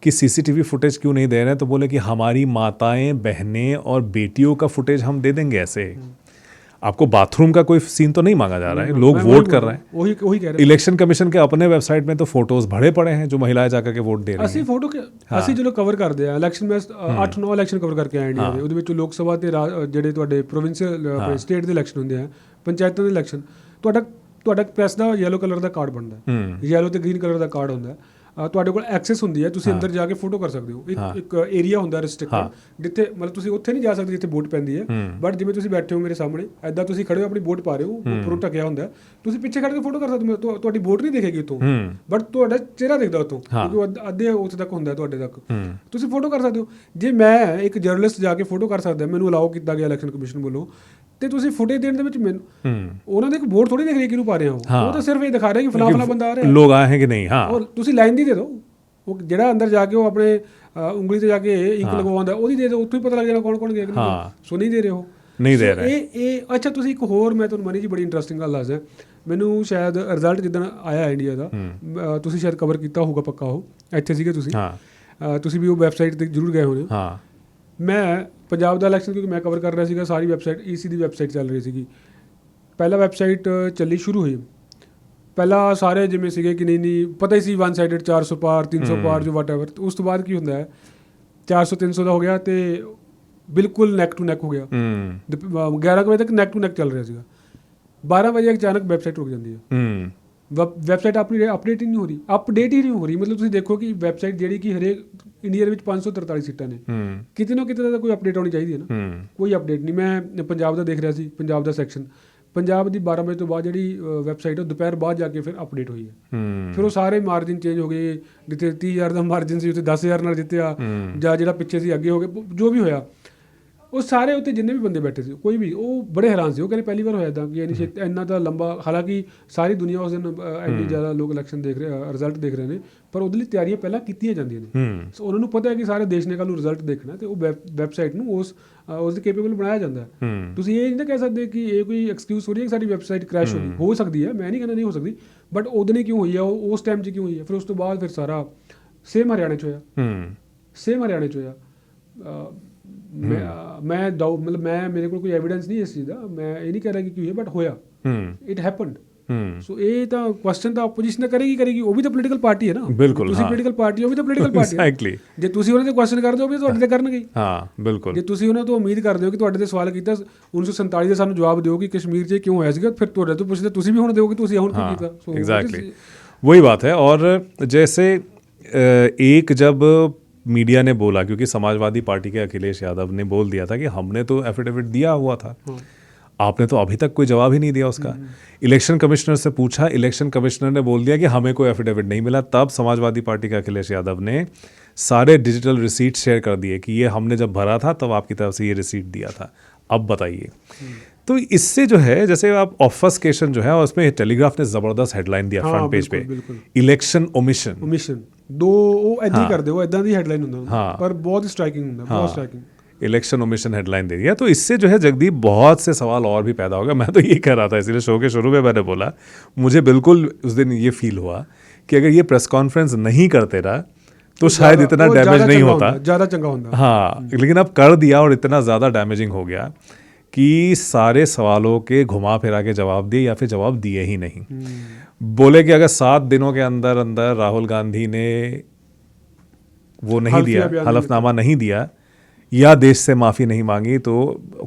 कि सीसीटीवी फुटेज क्यों नहीं दे रहे हैं, तो बोले कि हमारी माताएं, बहनें और बेटियों का फुटेज हम दे देंगे ऐसे। आपको बाथरूम का कोई सीन तो नहीं मांगा जा रहा है, लोग वोट कर रहे हैं। वही कह रहे हैं। इलेक्शन कमीशन के अपने वेबसाइट में तो फोटोज भरे पड़े हैं जो महिलाएं जाकर के वोट दे रही हैं। ਅਸੀਂ ਫੋਟੋ ਅਸੀਂ ਜਦੋਂ ਕਵਰ ਕਰਦੇ ਆ ਇਲੈਕਸ਼ਨ ਮੈਂ 8-9 ਇਲੈਕਸ਼ਨ ਕਵਰ ਕਰਕੇ ਆਏ ਇੰਡੀਆ ਦੇ, ਉਹਦੇ ਵਿੱਚ ਲੋਕ ਸਭਾ ਤੇ ਜਿਹੜੇ ਤੁਹਾਡੇ ਪ੍ਰੋਵਿੰਸ਼ੀਅਲ ਸਟੇਟ ਦੇ ਇਲੈਕਸ਼ਨ ਹੁੰਦੇ ਆ, ਪੰਚਾਇਤਾਂ ਦੇ ਇਲੈਕਸ਼ਨ, ਤੁਹਾਡਾ ਪ੍ਰੈਸ ਦਾ ਯੈਲੋ ਕਲਰ ਦਾ ਕਾਰਡ ਬਣਦਾ, ਯੈਲੋ ਤੇ ਗ੍ਰੀਨ ਕਲਰ ਦਾ ਕਾਰਡ ਹੁੰਦਾ। ਤੁਹਾਡੇ ਕੋਲ ਐਕਸੈਸ ਹੁੰਦੀ ਹੈ, ਤੁਸੀਂ ਅੰਦਰ ਜਾ ਕੇ ਫੋਟੋ ਕਰ ਸਕਦੇ ਹੋ। ਇੱਕ ਏਰੀਆ ਹੁੰਦਾ ਰਿਸਟ੍ਰਿਕਟਡ, ਜਿੱਥੇ ਮਤਲਬ ਤੁਸੀਂ ਉੱਥੇ ਨਹੀਂ ਜਾ ਸਕਦੇ ਜਿੱਥੇ ਵੋਟ ਪੈਂਦੀ ਹੈ, ਬਟ ਜਿਵੇਂ ਤੁਸੀਂ ਬੈਠੇ ਹੋ ਮੇਰੇ ਸਾਹਮਣੇ ਐਦਾਂ ਤੁਸੀਂ ਖੜੇ ਹੋ, ਆਪਣੀ ਵੋਟ ਪਾ ਰਹੇ ਹੋ, ਉੱਪਰੋਂ ਢੱਕਿਆ ਹੁੰਦਾ, ਤੁਸੀਂ ਪਿੱਛੇ ਖੜ ਕੇ ਫੋਟੋ ਕਰ ਸਕਦੇ ਹੋ। ਤੁਹਾਡੀ ਵੋਟ ਨਹੀਂ ਦਿਖੇਗੀ ਉੱਥੋਂ, ਬਟ ਤੁਹਾਡਾ ਚਿਹਰਾ ਦਿਖਦਾ ਉੱਥੋਂ, ਕਿਉਂਕਿ ਅੱਧੇ ਉੱਥੇ ਤੱਕ ਹੁੰਦਾ ਤੁਹਾਡੇ ਤੱਕ, ਤੁਸੀਂ ਫੋਟੋ ਕਰ ਸਕਦੇ ਹੋ। ਜੇ ਮੈਂ ਇੱਕ ਜਰਨਲਿਸਟ ਜਾ ਕੇ ਫੋਟੋ ਕਰ ਸਕਦਾ, ਮੈਨੂੰ ਅਲਾਓ ਕੀਤਾ ਗਿਆ ਇਲੈਕਸ਼ਨ ਕਮਿਸ਼ਨ ਵੱਲੋਂ, ਤੇ ਤੁਸੀਂ ਫੁਟੇਜ ਦੇਣ ਦੇ ਵਿੱਚ ਮੈਨੂੰ ਉਹਨਾਂ ਦੇ ਇੱਕ ਵੋਟ ਥੋੜੀ ਦੇਖ ਰਹੀ ਕਿਹਨੂੰ ਪਾ ਰਹੇ ਹੋ, ਉਹ ਤਾਂ ਸਿਰਫ ਇਹ ਦਿਖਾ ਰਿਹਾ ਕਿ ਫਲਾਣਾ ਫਲਾਣਾ ਬੰਦਾ ਆ ਰਿਹਾ, ਲੋਕ ਆਏ ਹੈ ਕਿ ਨਹੀਂ। ਹਾਂ, ਔਰ ਤੁਸੀਂ ਲਾਈਨ ਦੀ ਦੇ ਦਿਓ, ਉਹ ਜਿਹੜਾ ਅੰਦਰ ਜਾ ਕੇ ਉਹ ਆਪਣੇ ਉਂਗਲੀ ਤੇ ਜਾ ਕੇ ਇੰਕ ਲਗਵਾਉਂਦਾ, ਉਹਦੀ ਦੇ ਦਿਓ, ਉੱਥੋਂ ਹੀ ਪਤਾ ਲੱਗ ਜਾਣਾ ਕੌਣ ਕੌਣ ਗਿਆ। ਸੋ ਨਹੀਂ ਦੇ ਰਹੇ ਹੋ, ਨਹੀਂ ਦੇ ਰਹੇ। ਇਹ ਅੱਛਾ, ਤੁਸੀਂ ਇੱਕ ਹੋਰ ਮੈਂ ਤੁਹਾਨੂੰ ਮਨੀ ਜੀ ਬੜੀ ਇੰਟਰਸਟਿੰਗ ਗੱਲ ਦੱਸਦਾ। ਮੈਨੂੰ ਸ਼ਾਇਦ ਰਿਜ਼ਲਟ ਜਿੱਦਣ ਆਇਆ ਇੰਡੀਆ ਦਾ, ਤੁਸੀਂ ਸ਼ਾਇਦ ਕਵਰ ਕੀਤਾ ਹੋਊਗਾ ਪੱਕਾ, ਉਹ ਇੱਥੇ ਸੀਗੇ ਤੁਸੀਂ ਵੀ ਉਹ ਵੈਬਸਾਈਟ ਤੇ ਜ਼ਰੂਰ ਗਏ ਹੋਣੇ। ਮੈਂ ਪੰਜਾਬ ਦਾ ਇਲੈਕਸ਼ਨ ਕਿਉਂਕਿ ਮੈਂ ਕਵਰ ਕਰ ਰਿਹਾ ਸੀਗਾ, ਸਾਰੀ ਵੈਬਸਾਈਟ EC ਦੀ ਵੈਬਸਾਈਟ ਚੱਲ ਰਹੀ ਸੀਗੀ। ਪਹਿਲਾ ਵੈਬਸਾਈਟ ਚੱਲੀ ਸ਼ੁਰੂ ਹੋਈ, ਪਹਿਲਾਂ ਸਾਰੇ ਜਿਵੇਂ ਸੀਗੇ ਕਿ ਨਹੀਂ ਪਤਾ ਹੀ ਸੀ 1 ਸਾਈਡਡ 400 ਪਾਰ 300 ਪਾਰ ਜੋ ਵਾਟ ਐਵਰ। ਉਸ ਤੋਂ ਬਾਅਦ ਕੀ ਹੁੰਦਾ ਹੈ, 400 300 ਦਾ ਹੋ ਗਿਆ, ਅਤੇ ਬਿਲਕੁਲ ਨੈਕ ਟੂ ਨੈਕ ਹੋ ਗਿਆ। 11 ਵਜੇ ਤੱਕ ਨੈਕ ਟੂ ਨੈਕ ਚੱਲ ਰਿਹਾ ਸੀਗਾ। 12 ਵਜੇ ਅਚਾਨਕ ਵੈਬਸਾਈਟ ਰੁਕ ਜਾਂਦੀ ਹੈ। ਵੈਬਸਾਈਟ ਆਪਣੀ ਅਪਡੇਟ ਹੀ ਨਹੀਂ ਹੋ ਰਹੀ, ਅਪਡੇਟ ਹੀ ਨਹੀਂ ਹੋ ਰਹੀ। ਮਤਲਬ ਤੁਸੀਂ ਦੇਖੋ ਕਿ ਵੈਬਸਾਈਟ ਜਿਹੜੀ ਕਿ ਹਰੇਕ ਇੰਡੀਆ ਦੇ ਵਿੱਚ 543 ਸੀਟਾਂ ਨੇ, ਕਿਤੇ ਨਾ ਕਿਤੇ ਤਾਂ ਕੋਈ ਅਪਡੇਟ ਆਉਣੀ ਚਾਹੀਦੀ ਹੈ ਨਾ, ਕੋਈ ਅਪਡੇਟ ਨਹੀਂ। ਮੈਂ ਪੰਜਾਬ ਦਾ ਦੇਖ ਰਿਹਾ ਸੀ, ਪੰਜਾਬ ਦਾ ਸੈਕਸ਼ਨ, ਪੰਜਾਬ ਦੀ 12 ਵਜੇ ਤੋਂ ਬਾਅਦ ਜਿਹੜੀ ਵੈਬਸਾਈਟ ਉਹ ਦੁਪਹਿਰ ਬਾਅਦ ਜਾ ਕੇ ਫਿਰ ਅਪਡੇਟ ਹੋਈ ਹੈ। ਫਿਰ ਉਹ ਸਾਰੇ ਮਾਰਜਿਨ ਚੇਂਜ ਹੋ ਗਏ, ਜਿੱਥੇ 30,000 ਦਾ ਮਾਰਜਿਨ ਸੀ ਉੱਥੇ 10,000 ਨਾਲ ਜਿੱਤਿਆ, ਜਾਂ ਜਿਹੜਾ ਪਿੱਛੇ ਸੀ ਅੱਗੇ ਹੋ ਗਏ, ਜੋ ਵੀ ਹੋਇਆ। ਉਹ ਸਾਰੇ ਉੱਤੇ ਜਿੰਨੇ ਵੀ ਬੰਦੇ ਬੈਠੇ ਸੀ, ਕੋਈ ਵੀ, ਉਹ ਬੜੇ ਹੈਰਾਨ ਸੀ। ਉਹ ਕਹਿੰਦੇ ਪਹਿਲੀ ਵਾਰ ਹੋਇਆ ਇੱਦਾਂ ਕਿ ਇੰਨਾ ਤਾਂ ਲੰਬਾ, ਹਾਲਾਂਕਿ ਸਾਰੀ ਦੁਨੀਆ ਉਸ ਦਿਨ ਇੰਨੀ ਜ਼ਿਆਦਾ ਲੋਕ ਇਲੈਕਸ਼ਨ ਦੇਖ ਰਹੇ, ਰਿਜ਼ਲਟ ਦੇਖ ਰਹੇ ਨੇ, ਪਰ ਉਹਦੇ ਲਈ ਤਿਆਰੀਆਂ ਪਹਿਲਾਂ ਕੀਤੀਆਂ ਜਾਂਦੀਆਂ ਨੇ। ਸੋ ਉਹਨਾਂ ਨੂੰ ਪਤਾ ਹੈ ਕਿ ਸਾਰੇ ਦੇਸ਼ ਨੇ ਕੱਲ੍ਹ ਨੂੰ ਰਿਜ਼ਲਟ ਦੇਖਣਾ, ਤੇ ਉਹ ਵੈਬਸਾਈਟ ਨੂੰ ਉਸ ਦੇ ਕੇਪੇਬਲ ਬਣਾਇਆ ਜਾਂਦਾ ਹੈ। ਤੁਸੀਂ ਇਹ ਨਹੀਂ ਕਹਿ ਸਕਦੇ ਕਿ ਇਹ ਕੋਈ ਐਕਸਕਿਊਜ਼ ਹੋ ਰਹੀ ਹੈ ਕਿ ਸਾਡੀ ਵੈਬਸਾਈਟ ਕ੍ਰੈਸ਼ ਹੋ ਸਕਦੀ ਹੈ, ਮੈਂ ਨਹੀਂ ਕਹਿੰਦਾ ਨਹੀਂ ਹੋ ਸਕਦੀ, ਬਟ ਉਹਦੇ ਕਿਉਂ ਹੋਈ ਆ, ਉਸ ਟਾਈਮ 'ਚ ਕਿਉਂ ਹੋਈ ਹੈ। ਫਿਰ ਉਸ ਤੋਂ ਬਾਅਦ ਫਿਰ ਸਾਰਾ ਸੇਮ ਹਰਿਆਣੇ 'ਚ ਹੋਇਆ। ਮਤਲਬ ਮੇਰੇ ਕੋਲ ਕੋਈ ਐਵੀਡੈਂਸ ਨਹੀਂ ਇਸ ਚੀਜ਼ ਦਾ, ਮੈਂ ਇਹ ਨਹੀਂ ਕਹਿ ਰਿਹਾ ਕਿ ਕੀ ਹੈ, ਬਟ ਹੋਇਆ, ਇਟ ਹੈਪਨਡ। ਸੋ ਇਹ ਤਾਂ ਕੁਐਸਚਨ ਤਾਂ ਆਪੋਜੀਸ਼ਨ ਤਾਂ ਕਰੇਗੀ, ਉਹ ਵੀ ਤਾਂ ਪੋਲੀਟੀਕਲ ਪਾਰਟੀ ਹੈ ਨਾ। ਬਿਲਕੁਲ, ਤੁਸੀਂ ਪੋਲੀਟੀਕਲ ਪਾਰਟੀ, ਉਹ ਵੀ ਤਾਂ ਪੋਲੀਟੀਕਲ ਪਾਰਟੀ ਹੈ। ਜੇ ਤੁਸੀਂ ਉਹਨਾਂ ਦੇ ਕੁਐਸਚਨ ਕਰਦੇ ਹੋ, ਉਹ ਵੀ ਤੁਹਾਡੇ ਤੇ ਕਰਨਗੇ। ਹਾਂ, ਬਿਲਕੁਲ। ਜੇ ਤੁਸੀਂ ਉਹਨਾਂ ਤੋਂ ਉਮੀਦ ਕਰਦੇ ਹੋ ਕਿ ਤੁਹਾਡੇ ਤੇ ਸਵਾਲ ਕੀਤਾ 1947 ਦੇ, ਸਾਨੂੰ ਜਵਾਬ ਦਿਓ ਕਿ ਕਸ਼ਮੀਰ 'ਚ ਕਿਉਂ ਹੋਇਆ ਸੀਗਾ, ਫਿਰ ਤੁਹਾਡੇ ਤੋਂ ਪੁੱਛਦੇ ਤੁਸੀਂ ਵੀ ਹੁਣ ਦਿਓ ਕਿ ਤੁਸੀਂ ਹੁਣ ਕੀ ਕੀਤਾ। सो एग्जैक्टली वही बात है। और जैसे एक जब मीडिया ने बोला, क्योंकि समाजवादी पार्टी के अखिलेश यादव ने बोल दिया था कि हमने तो एफिडेविट दिया हुआ था, आपने तो अभी तक कोई जवाब ही नहीं दिया उसका। इलेक्शन कमिश्नर से पूछा, इलेक्शन कमिश्नर ने बोल दिया कि हमें कोई एफिडेविट नहीं मिला। तब समाजवादी पार्टी के अखिलेश यादव ने सारे डिजिटल रिसीट शेयर कर दिए कि ये हमने जब भरा था तब आपकी तरफ से ये रिसीट दिया था, अब बताइए। तो इससे जो है, जैसे आप ऑफस्केशन जो है, उसमें टेलीग्राफ ने जबरदस्त हेडलाइन दिया फ्रंट पेज पे, इलेक्शन ओमिशन ਦੋ ਉਹ ਐਦਾਂ ਹੀ ਕਰਦੇ ਹੋ, ਐਦਾਂ ਦੀ ਹੈਡਲਾइन ਹੁੰਦਾ, पर बहुत स्ट्राइकिंग ਹੁੰਦਾ, बहुत स्ट्राइकिंग। इलेक्शन ओमिशन हेडलाइन दे दिया। तो इससे जो है जगदीप बहुत से सवाल और भी पैदा हो गए। मैं तो ये कह रहा था, इसलिए शो के शुरू में मैंने बोला, मुझे बिल्कुल उस दिन ये फील हुआ कि अगर ये प्रेस कॉन्फ्रेंस नहीं करते रहा तो शायद इतना डैमेज नहीं होता, ज़्यादा चंगा होता। हाँ, लेकिन अब कर दिया और इतना ज़्यादा डैमेजिंग हो गया कि सारे सवालों के घुमा फिरा के जवाब दिए, या फिर जवाब दिए ही नहीं। बोले कि अगर 7 दिनों के अंदर अंदर राहुल गांधी ने वो नहीं दिया, हलफनामा नहीं दिया, या देश से माफ़ी नहीं मांगी, तो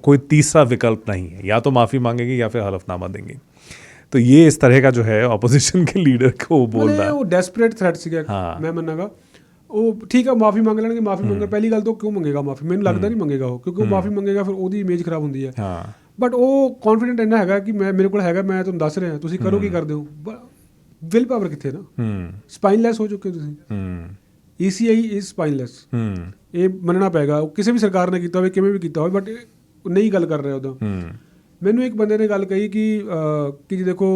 कोई तीसरा विकल्प नहीं है, या तो माफ़ी मांगेगी या फिर हलफनामा देंगे। तो ये इस तरह का जो है ऑपोजिशन के लीडर को बोल रहा है, वो डेस्परेट थ्रेट ਸੀਗਾ। मैं ਮੰਨਾਂਗਾ ਉਹ ਠੀਕ ਆ, ਮਾਫੀ ਮੰਗ ਲੈਣਗੇ। ਮਾਫੀ ਮੰਗਣ ਪਹਿਲੀ ਗੱਲ ਤਾਂ ਕਿਉਂ ਮੰਗੇਗਾ ਮਾਫੀ? ਮੈਨੂੰ ਲੱਗਦਾ ਨਹੀਂ ਮੰਗੇਗਾ ਉਹ, ਕਿਉਂਕਿ ਉਹ ਮਾਫੀ ਮੰਗੇਗਾ ਫਿਰ ਉਹਦੀ ਇਮੇਜ ਖਰਾਬ ਹੁੰਦੀ ਹੈ। ਬਟ ਉਹ ਕੌਨਫੀਡੈਂਟ ਇੰਨਾ ਹੈਗਾ ਕਿ ਮੇਰੇ ਕੋਲ ਹੈਗਾ, ਮੈਂ ਤੁਹਾਨੂੰ ਦੱਸ ਰਿਹਾ, ਤੁਸੀਂ ਕਰੋ ਕੀ ਕਰਦੇ ਹੋ। ਵਿਲ ਪਾਵਰ ਕਿੱਥੇ ਨਾ, ਸਪਾਈਨਲੈਸ ਹੋ ਚੁੱਕੇ ਤੁਸੀਂ। ECI ਇਜ਼ ਸਪਾਈਨਲੈਸ, ਇਹ ਮੰਨਣਾ ਪਏਗਾ। ਕਿਸੇ ਵੀ ਸਰਕਾਰ ਨੇ ਕੀਤਾ ਹੋਵੇ, ਕਿਵੇਂ ਵੀ ਕੀਤਾ ਹੋਵੇ, ਬਟ ਨਹੀਂ ਗੱਲ ਕਰ ਰਿਹਾ ਉਹਦਾ। ਮੈਨੂੰ ਇੱਕ ਬੰਦੇ ਨੇ ਗੱਲ ਕਹੀ ਕਿ ਜੀ ਦੇਖੋ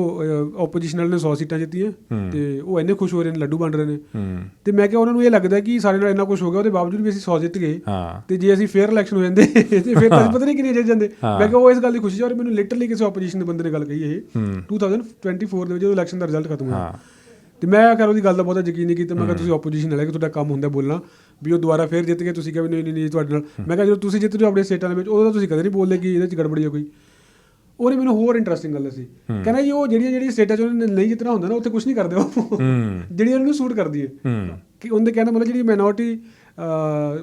ਓਪੋਜੀਸ਼ਨ ਵਾਲੇ ਨੇ 100 ਸੀਟਾਂ ਜਿੱਤੀਆਂ ਤੇ ਉਹ ਇੰਨੇ ਖੁਸ਼ ਹੋ ਰਹੇ ਨੇ, ਲੱਡੂ ਵੰਡ ਰਹੇ ਨੇ। ਤੇ ਮੈਂ ਕਿਹਾ ਉਹਨਾਂ ਨੂੰ ਇਹ ਲੱਗਦਾ ਕਿ ਸਾਡੇ ਨਾਲ ਇੰਨਾ ਕੁਛ ਹੋ ਗਿਆ, ਉਹਦੇ ਬਾਵਜੂਦ ਵੀ ਅਸੀਂ 100 ਜਿੱਤ ਗਏ, ਤੇ ਜੇ ਅਸੀਂ ਫੇਅਰ ਇਲੈਕਸ਼ਨ ਹੋ ਜਾਂਦੇ ਤੇ ਫਿਰ ਤਾਂ ਪਤਾ ਨਹੀਂ ਕਿੰਨੇ ਜਿੱਤ ਜਾਂਦੇ। ਮੈਂ ਕਿਹਾ ਉਹ ਇਸ ਗੱਲ ਦੀ ਖੁਸ਼ੀ 'ਚ, ਔਰ ਮੈਨੂੰ ਲਿਟਰਲੀ ਕਿਸੇ ਓਪੋਜੀਸ਼ਨ ਦੇ ਬੰਦੇ ਨੇ ਗੱਲ ਕਹੀ ਇਹ 2024 ਦੇ ਵਿੱਚ ਜਦੋਂ ਇਲੈਕਸ਼ਨ ਦਾ ਰਿਜ਼ਲਟ ਖਤਮ ਹੋਇਆ। ਤੇ ਮੈਂ ਆਖਿਰ ਉਹਦੀ ਗੱਲ ਦਾ ਬਹੁਤਾ ਯਕੀਨ ਨਹੀਂ ਕੀਤਾ। ਮੈਂ ਕਿਹਾ ਤੁਸੀਂ ਓਪੋਜੀਸ਼ਨ ਵਾਲੇ, ਕਿ ਤੁਹਾਡਾ ਕੰਮ ਹੁੰਦਾ ਬੋਲਣਾ, ਵੀ ਉਹ ਦੁਬਾਰਾ ਫੇਰ ਜਿੱਤ ਗਏ, ਤੁਸੀਂ ਕਿਹਾ ਵੀ ਨਹੀਂ ਤੁਹਾਡੇ ਨਾਲ। ਮੈਂ ਕਿਹਾ ਜਦੋਂ ਤੁਸੀਂ ਜਿੱਤ ਰਹੇ ਹੋ ਆਪਣੇ ਸਟੇਟਾਂ ਦੇ ਵਿੱਚ, ਉਦੋਂ ਤਾਂ ਤੁਸੀਂ ਕਦੇ ਨਹੀਂ ਬੋਲਦੇ ਕਿ ਇਹਦੇ 'ਚ ਗੜਬੜੀ ਹੈ ਕੋਈ। ਉਹਨੇ ਮੈਨੂੰ ਹੋਰ ਇੰਟਰਸਟਿੰਗ ਗੱਲ ਦੱਸੀ, ਕਹਿੰਦਾ ਜੀ ਉਹ ਜਿਹੜੀਆਂ ਸਟੇਟਾਂ 'ਚ ਉਹਨੇ ਨਹੀਂ ਜਿੱਤਣਾ ਹੁੰਦਾ ਨਾ, ਉੱਥੇ ਕੁਛ ਨਹੀਂ ਕਰਦੇ ਉਹ, ਜਿਹੜੀ ਉਹਨਾਂ ਨੂੰ ਸੂਟ ਕਰਦੀ ਹੈ। ਕਿ ਉਹਦੇ ਕਹਿਣਾ ਮਤਲਬ ਜਿਹੜੀ ਮਾਈਨੋਰਟੀ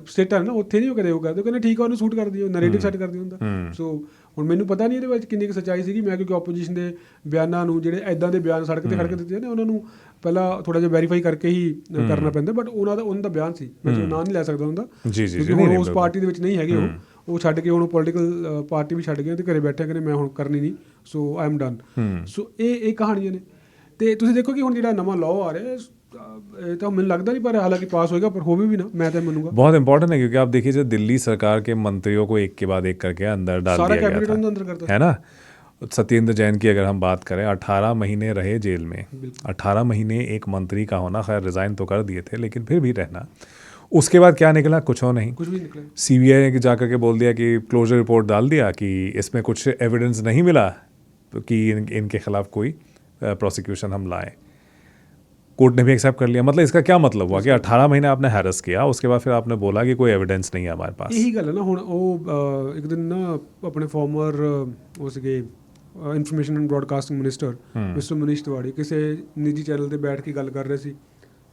ਸਟੇਟਾਂ ਨਾ, ਉੱਥੇ ਨਹੀਂ ਉਹ ਕਦੇ ਉਹ ਕਰਦੇ। ਉਹ ਕਹਿੰਦਾ ਠੀਕ ਆ, ਉਹਨੂੰ ਸੂਟ ਕਰਦੀ, ਉਹ ਨੈਰੇਟਿਵ ਸੈੱਟ ਕਰਦੀ ਹੁੰਦਾ। ਸੋ ਹੁਣ ਮੈਨੂੰ ਪਤਾ ਨਹੀਂ ਇਹਦੇ ਵਿੱਚ ਕਿੰਨੀ ਕੁ ਸੱਚਾਈ ਸੀਗੀ। ਮੈਂ ਕਿਉਂਕਿ ਓਪੋਜੀਸ਼ਨ ਦੇ ਬਿਆਨਾਂ ਨੂੰ, ਜਿਹੜੇ ਇੱਦਾਂ ਦੇ ਬਿਆਨ ਸੜਕ ਤੇ ਖੜ੍ਹ ਕੇ ਦਿੱਤੇ ਨੇ, ਉਹਨਾਂ ਨੂੰ ਪਹਿਲਾਂ ਥੋੜ੍ਹਾ ਜਿਹਾ ਵੈਰੀਫਾਈ ਕਰਕੇ ਹੀ ਕਰਨਾ ਪੈਂਦਾ। ਬਟ ਉਹਨਾਂ ਦਾ ਬਿਆਨ ਸੀ, ਮੈਂ ਨਾਂ ਨਹੀਂ ਲੈ ਸਕਦਾ ਹੁੰਦਾ, ਕਿਉਂਕਿ ਹੁਣ ਉਸ ਪਾਰਟੀ ਦੇ ਵਿੱਚ ਨਹੀਂ ਹੈਗੇ ਉਹ ਛੱਡ ਕੇ, ਹੁਣ ਪੋਲੀਟੀਕਲ ਪਾਰਟੀ ਵੀ ਛੱਡ ਗਏ ਤੇ ਘਰੇ ਬੈਠੇ ਕਹਿੰਦੇ ਮੈਂ ਹੁਣ ਕਰਨੀ ਨਹੀਂ, ਸੋ ਆਈ ਐਮ ਡਨ। ਸੋ ਇਹ ਕਹਾਣੀਆਂ ਨੇ। ਤੇ ਤੁਸੀਂ ਦੇਖੋ ਕਿ ਹੁਣ ਜਿਹੜਾ ਨਵਾਂ ਲਾਅ ਆ ਰਿਹਾ, तो मुझे लगता नहीं, पर हालांकि पास होएगा, पर होवे भी ना, मैं तो मानूंगा। बहुत इंपॉर्टेंट है, क्योंकि आप देखिए जो दिल्ली सरकार के मंत्रियों को एक के बाद एक करके अंदर डाल दिया गया था, अंदर करता है ना। सत्येंद्र जैन की अगर हम बात करें, 18 महीने रहे जेल में। 18 महीने एक मंत्री का होना, खैर रिज़ाइन तो कर दिए थे, लेकिन फिर भी रहना। उसके बाद क्या निकला? कुछ हो नहीं, कुछ भी निकला। CBI ने जाकर के बोल दिया कि क्लोजर रिपोर्ट डाल दिया कि इसमें कुछ एविडेंस नहीं मिला कि इनके खिलाफ कोई प्रोसिक्यूशन हम लाएं। कोर्ट ने भी एक्सेप्ट कर लिया। मतलब इसका क्या मतलब हुआ कि 18 महीने आपने हैरेस किया, उसके बाद फिर आपने बोला कि कोई एविडेंस नहीं है हमारे पास। यही गल है ना। हुण ਉਹ ਇੱਕ ਦਿਨ ਨਾ ਆਪਣੇ ਫਾਰਮਰ ਉਹ ਸੀਗੇ information and broadcasting minister mister Manish Tiwari ਕਿਸੇ ਨਿੱਜੀ ਚੈਨਲ ਤੇ ਬੈਠ ਕੇ ਗੱਲ ਕਰ ਰਹੇ ਸੀ।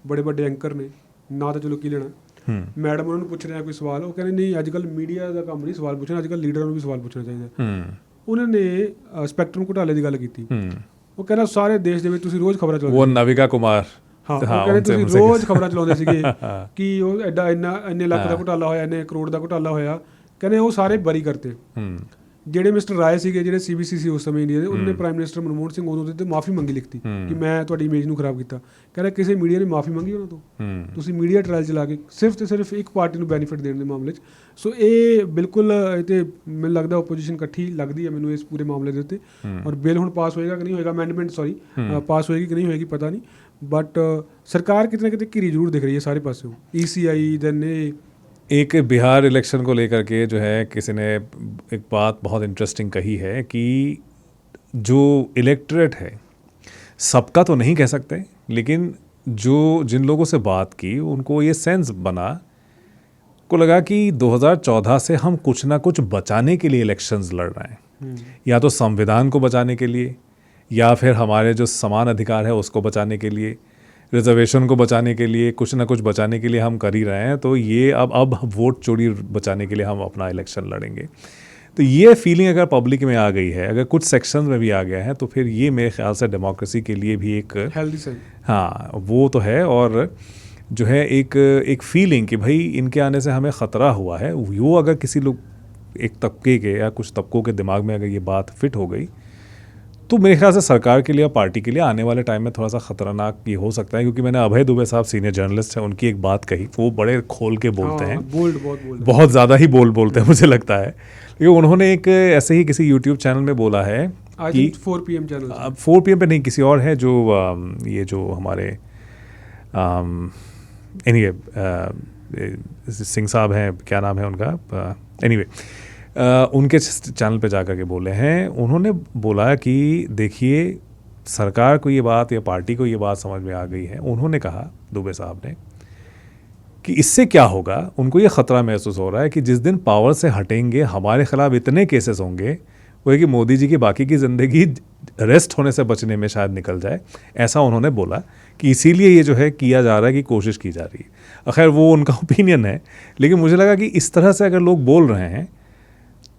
ਬੜੇ ਵੱਡੇ ਐਂਕਰ ਨੇ, ਨਾ ਤਾਂ ਚਲੋ ਕੀ ਲੈਣਾ। ਮੈਡਮ ਉਹਨਾਂ ਨੂੰ ਪੁੱਛ ਰਿਹਾ ਕੋਈ ਸਵਾਲ, ਉਹ ਕਹਿੰਦੇ ਨਹੀਂ ਅੱਜ ਕੱਲ੍ਹ ਮੀਡੀਆ ਦਾ ਕੰਮ ਨਹੀਂ ਸਵਾਲ ਪੁੱਛਣਾ, ਅੱਜ ਕੱਲ੍ਹ ਲੀਡਰਾਂ ਨੂੰ ਵੀ ਸਵਾਲ ਪੁੱਛਣਾ ਚਾਹੀਦਾ। ਉਹਨਾਂ ਨੇ ਸਪੈਕਟਰਮ ਘੁਟਾਲੇ ਦੀ ਗੱਲ ਕੀਤੀ। ਉਹ ਕਹਿੰਦਾ ਸਾਰੇ ਦੇਸ਼ ਦੇ ਵਿੱਚ ਤੁਸੀਂ ਰੋਜ਼ ਖਬਰਾਂ ਚਲਾਉਂਦੇ, वो नविका कुमार, ਹਾਂ ਉਹ ਕਹਿੰਦੇ ਤੁਸੀਂ ਰੋਜ਼ ਖਬਰਾਂ ਚਲਾਉਂਦੇ ਸੀਗੇ ਕਿ ਉਹ ਐਡਾ ਇੰਨੇ ਲੱਖ ਦਾ ਘੁਟਾਲਾ ਹੋਇਆ, ਇੰਨੇ ਕਰੋੜ ਦਾ ਘੁਟਾਲਾ ਹੋਇਆ। ਕਹਿੰਦੇ ਉਹ ਸਾਰੇ ਬਰੀ ਕਰਤੇ। ਜਿਹੜੇ ਮਿਸਟਰ ਰਾਏ ਸੀਗੇ, ਜਿਹੜੇ CBC ਸੀ ਉਸ ਸਮੇਂ ਇੰਡੀਆ ਦੇ, ਉਹਨਾਂ ਨੇ ਪ੍ਰਾਈਮ ਮਿਨਿਸਟਰ ਮਨਮੋਹਨ ਸਿੰਘ ਉਦੋਂ ਦੇ ਮਾਫੀ ਮੰਗੀ ਲਿਖਤੀ ਕਿ ਮੈਂ ਤੁਹਾਡੀ ਇਮੇਜ ਨੂੰ ਖਰਾਬ ਕੀਤਾ। ਕਹਿੰਦਾ ਕਿਸੇ ਮੀਡੀਆ ਨੇ ਮਾਫੀ ਮੰਗੀ ਉਹਨਾਂ ਤੋਂ? ਤੁਸੀਂ ਮੀਡੀਆ ਟ੍ਰਾਇਲ ਚਲਾ ਕੇ ਸਿਰਫ ਤੇ ਸਿਰਫ ਇੱਕ ਪਾਰਟੀ ਨੂੰ ਬੈਨੀਫਿਟ ਦੇਣ ਦੇ ਮਾਮਲੇ 'ਚ। ਸੋ ਇਹ ਬਿਲਕੁਲ ਇਹ ਤੇ ਮੈਨੂੰ ਲੱਗਦਾ ਓਪੋਜੀਸ਼ਨ ਇਕੱਠੀ ਲੱਗਦੀ ਹੈ ਮੈਨੂੰ ਇਸ ਪੂਰੇ ਮਾਮਲੇ ਦੇ ਉੱਤੇ। ਔਰ ਬਿੱਲ ਹੁਣ ਪਾਸ ਹੋਏਗਾ ਕਿ ਨਹੀਂ ਹੋਏਗਾ, ਅਮੈਂਡਮੈਂਟ ਪਾਸ ਹੋਏਗੀ ਕਿ ਨਹੀਂ ਹੋਏਗੀ ਪਤਾ ਨਹੀਂ, ਬਟ ਸਰਕਾਰ ਕਿਤੇ ਨਾ ਕਿਤੇ ਘਿਰੀ ਜ਼रूर दिख रही है सारे पासों। ECI देन एक बिहार इलेक्शन को लेकर के जो है किसी ने एक बात बहुत इंटरेस्टिंग कही है कि जो इलेक्टोरेट है सबका तो नहीं कह सकते, लेकिन जो जिन लोगों से बात की उनको ये सेंस बना को लगा कि 2014 से हम कुछ ना कुछ बचाने के लिए इलेक्शंस लड़ रहे हैं, या तो संविधान को बचाने के लिए, या फिर हमारे जो समान अधिकार है उसको बचाने के लिए, रिजर्वेशन को बचाने के लिए, कुछ ना कुछ बचाने के लिए हम कर ही रहे हैं। तो ये अब वोट चोरी बचाने के लिए हम अपना इलेक्शन लड़ेंगे। तो ये फीलिंग अगर पब्लिक में आ गई है, अगर कुछ सेक्शंस में भी आ गया है, तो फिर ये मेरे ख्याल से डेमोक्रेसी के लिए भी एक हेल्दी साइन, हाँ वो तो है। और जो है एक फीलिंग कि भाई इनके आने से हमें ख़तरा हुआ है, वो अगर किसी लोग एक तबके के या कुछ तबकों के दिमाग में अगर ये बात फिट हो गई, तो मेरे ख्याल से सरकार के लिए और पार्टी के लिए आने वाले टाइम में थोड़ा सा ख़तरनाक ये हो सकता है। क्योंकि मैंने अभय दुबे साहब सीनियर जर्नलिस्ट हैं, उनकी एक बात कही, वो बड़े खोल के बोलते हैं, बहुत ज़्यादा ही बोलते हैं मुझे लगता है। लेकिन उन्होंने एक ऐसे ही किसी यूट्यूब चैनल में बोला है कि 4 PM चैनल, 4 PM पे नहीं, किसी और है जो ये जो हमारे सिंह साहब हैं, क्या नाम है उनका, एनीवे उनके चैनल पे जाकर के बोले हैं। उन्होंने बोला कि देखिए सरकार को ये बात या पार्टी को ये बात समझ में आ गई है। उन्होंने कहा, दुबे साहब ने, कि इससे क्या होगा, उनको ये ख़तरा महसूस हो रहा है कि जिस दिन पावर से हटेंगे हमारे ख़िलाफ़ इतने केसेस होंगे, वो है कि मोदी जी की बाकी की ज़िंदगी अरेस्ट होने से बचने में शायद निकल जाए। ऐसा उन्होंने बोला कि इसीलिए ये जो है किया जा रहा है, कि कोशिश की जा रही है। खैर वो उनका ओपिनियन है, लेकिन मुझे लगा कि इस तरह से अगर लोग बोल रहे हैं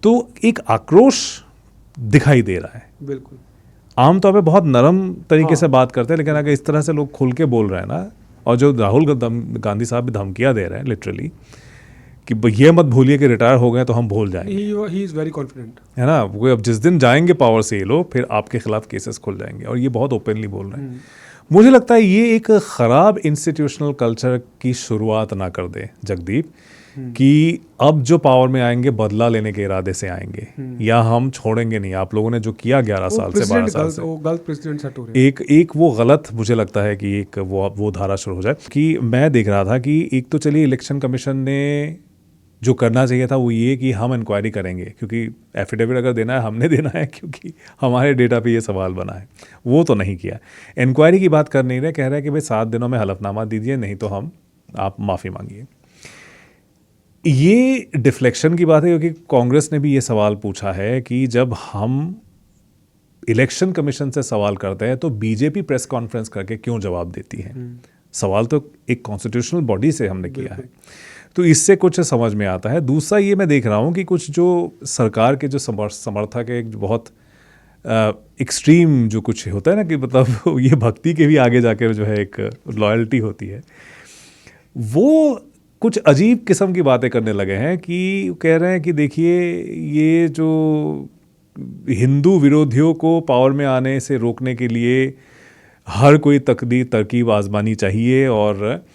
तो एक आक्रोश दिखाई दे रहा है। बिल्कुल आमतौर पे बहुत नरम तरीके से बात करते हैं, लेकिन अगर इस तरह से लोग खुल के बोल रहे हैं ना, और जो राहुल गांधी साहब भी धमकियां दे रहे हैं लिटरली कि ये मत भूलिए कि रिटायर हो गए तो हम भूल जाएंगे, ही इज़ वेरी कॉन्फिडेंट, है ना। वो अब जिस दिन जाएंगे पावर से ये लोग, फिर आपके खिलाफ केसेस खुल जाएंगे, और ये बहुत ओपनली बोल रहे हैं। मुझे लगता है ये एक ख़राब इंस्टीट्यूशनल कल्चर की शुरुआत ना कर दे जगदीप, कि अब जो पावर में आएंगे बदला लेने के इरादे से आएंगे, या हम छोड़ेंगे नहीं, आप लोगों ने जो किया 11 साल से 12 साल से, वो गलत प्रेसिडेंट सेट हो रहे हैं। एक वो गलत, मुझे लगता है कि एक वो धारा शुरू हो जाए। कि मैं देख रहा था कि एक तो चलिए इलेक्शन कमीशन ने जो करना चाहिए था वो ये कि हम इंक्वायरी करेंगे, क्योंकि एफिडेविट अगर देना है हमने देना है, क्योंकि हमारे डेटा पे ये सवाल बना है। वो तो नहीं किया, इंक्वायरी की बात कर नहीं रहे, कह रहे हैं कि भाई 7 दिनों में हलफनामा दीजिए, नहीं तो आप माफ़ी मांगिए। ये डिफ्लेक्शन की बात है, क्योंकि कांग्रेस ने भी ये सवाल पूछा है कि जब हम इलेक्शन कमीशन से सवाल करते हैं तो बीजेपी प्रेस कॉन्फ्रेंस करके क्यों जवाब देती है। सवाल तो एक कॉन्स्टिट्यूशनल बॉडी से हमने किया है, तो इससे कुछ समझ में आता है। दूसरा ये मैं देख रहा हूँ कि कुछ जो सरकार के जो समर्थक है, बहुत एक्सट्रीम जो कुछ होता है ना, कि मतलब ये भक्ति के भी आगे जाकर जो है एक लॉयल्टी होती है, वो कुछ अजीब किस्म की बातें करने लगे हैं। कि कह रहे हैं कि देखिए ये जो हिंदू विरोधियों को पावर में आने से रोकने के लिए हर कोई तरकीब आजमानी चाहिए, और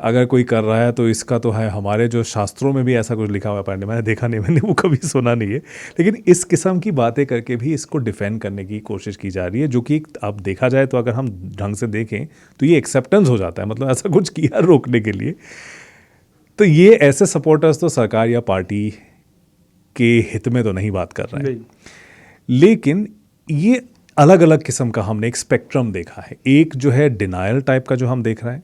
अगर कोई कर रहा है तो इसका तो है, हमारे जो शास्त्रों में भी ऐसा कुछ लिखा हुआ है, पढ़ने मैंने देखा नहीं, मैंने वो कभी सुना नहीं है, लेकिन इस किस्म की बातें करके भी इसको डिफेंड करने की कोशिश की जा रही है, जो कि अब देखा जाए तो अगर हम ढंग से देखें तो ये एक्सेप्टेंस हो जाता है, मतलब ऐसा कुछ किया रोकने के लिए। तो ये ऐसे सपोर्टर्स तो सरकार या पार्टी के हित में तो नहीं बात कर रहे हैं, लेकिन ये अलग अलग किस्म का हमने एक स्पेक्ट्रम देखा है। एक जो है डिनायल टाइप का जो हम देख रहे हैं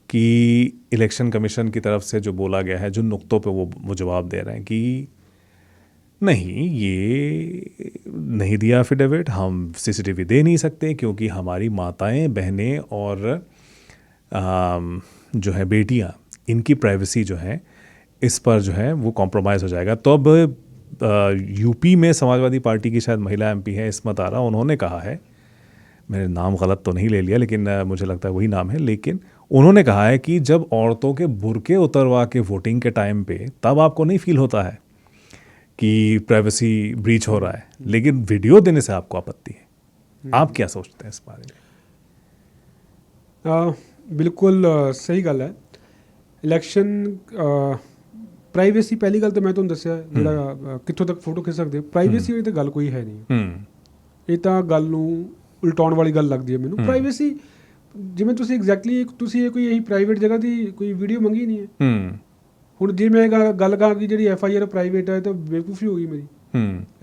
कि इलेक्शन कमीशन की तरफ से जो बोला गया है, जो नुक्तों पे वो जवाब दे रहे हैं कि नहीं, ये नहीं दिया एफिडेविट, हम सीसीटीवी दे नहीं सकते, क्योंकि हमारी माताएं, बहनें और जो है बेटियां इनकी प्राइवेसी जो है इस पर जो है वो कॉम्प्रोमाइज़ हो जाएगा। तो अब यूपी में समाजवादी पार्टी की शायद महिला एमपी है इस्मत आरा, उन्होंने कहा है, मैंने नाम गलत तो नहीं ले लिया लेकिन मुझे लगता है वही नाम है, लेकिन उन्होंने कहा है कि जब औरतों के बुर्के उतरवा के वोटिंग के टाइम पे तब आपको नहीं फील होता है कि प्राइवेसी ब्रीच हो रहा है, लेकिन वीडियो देने से आपको आपत्ति है। आप क्या सोचते हैं इस बारे में? बिल्कुल सही गल है। इलैक्शन ਪ੍ਰਾਈਵੇਸੀ ਪਹਿਲੀ ਗੱਲ ਤਾਂ ਮੈਂ ਤੁਹਾਨੂੰ ਦੱਸਿਆ ਜਿਹੜਾ ਕਿੱਥੋਂ ਤੱਕ ਫੋਟੋ ਖਿੱਚ ਸਕਦੇ ਹੋ, ਪ੍ਰਾਈਵੇਸੀ ਵਾਲੀ ਤਾਂ ਗੱਲ ਕੋਈ ਹੈ ਨਹੀਂ। ਇਹ ਤਾਂ ਗੱਲ ਨੂੰ ਉਲਟਾਉਣ ਵਾਲੀ ਗੱਲ ਲੱਗਦੀ ਹੈ ਮੈਨੂੰ। ਪ੍ਰਾਈਵੇਸੀ ਜਿਵੇਂ ਤੁਸੀਂ ਐਗਜ਼ੈਕਟਲੀ ਤੁਸੀਂ ਕੋਈ ਇਹੀ ਪ੍ਰਾਈਵੇਟ ਜਗ੍ਹਾ ਦੀ ਕੋਈ ਵੀਡੀਓ ਮੰਗੀ ਨਹੀਂ ਹੈ। ਹੁਣ ਜੇ ਮੈਂ ਗੱਲ ਕਹਾਂ ਕਿ ਜਿਹੜੀ FIR ਪ੍ਰਾਈਵੇਟ ਹੈ ਤਾਂ ਬੇਵਕੂਫੀ ਹੋ ਗਈ ਮੇਰੀ।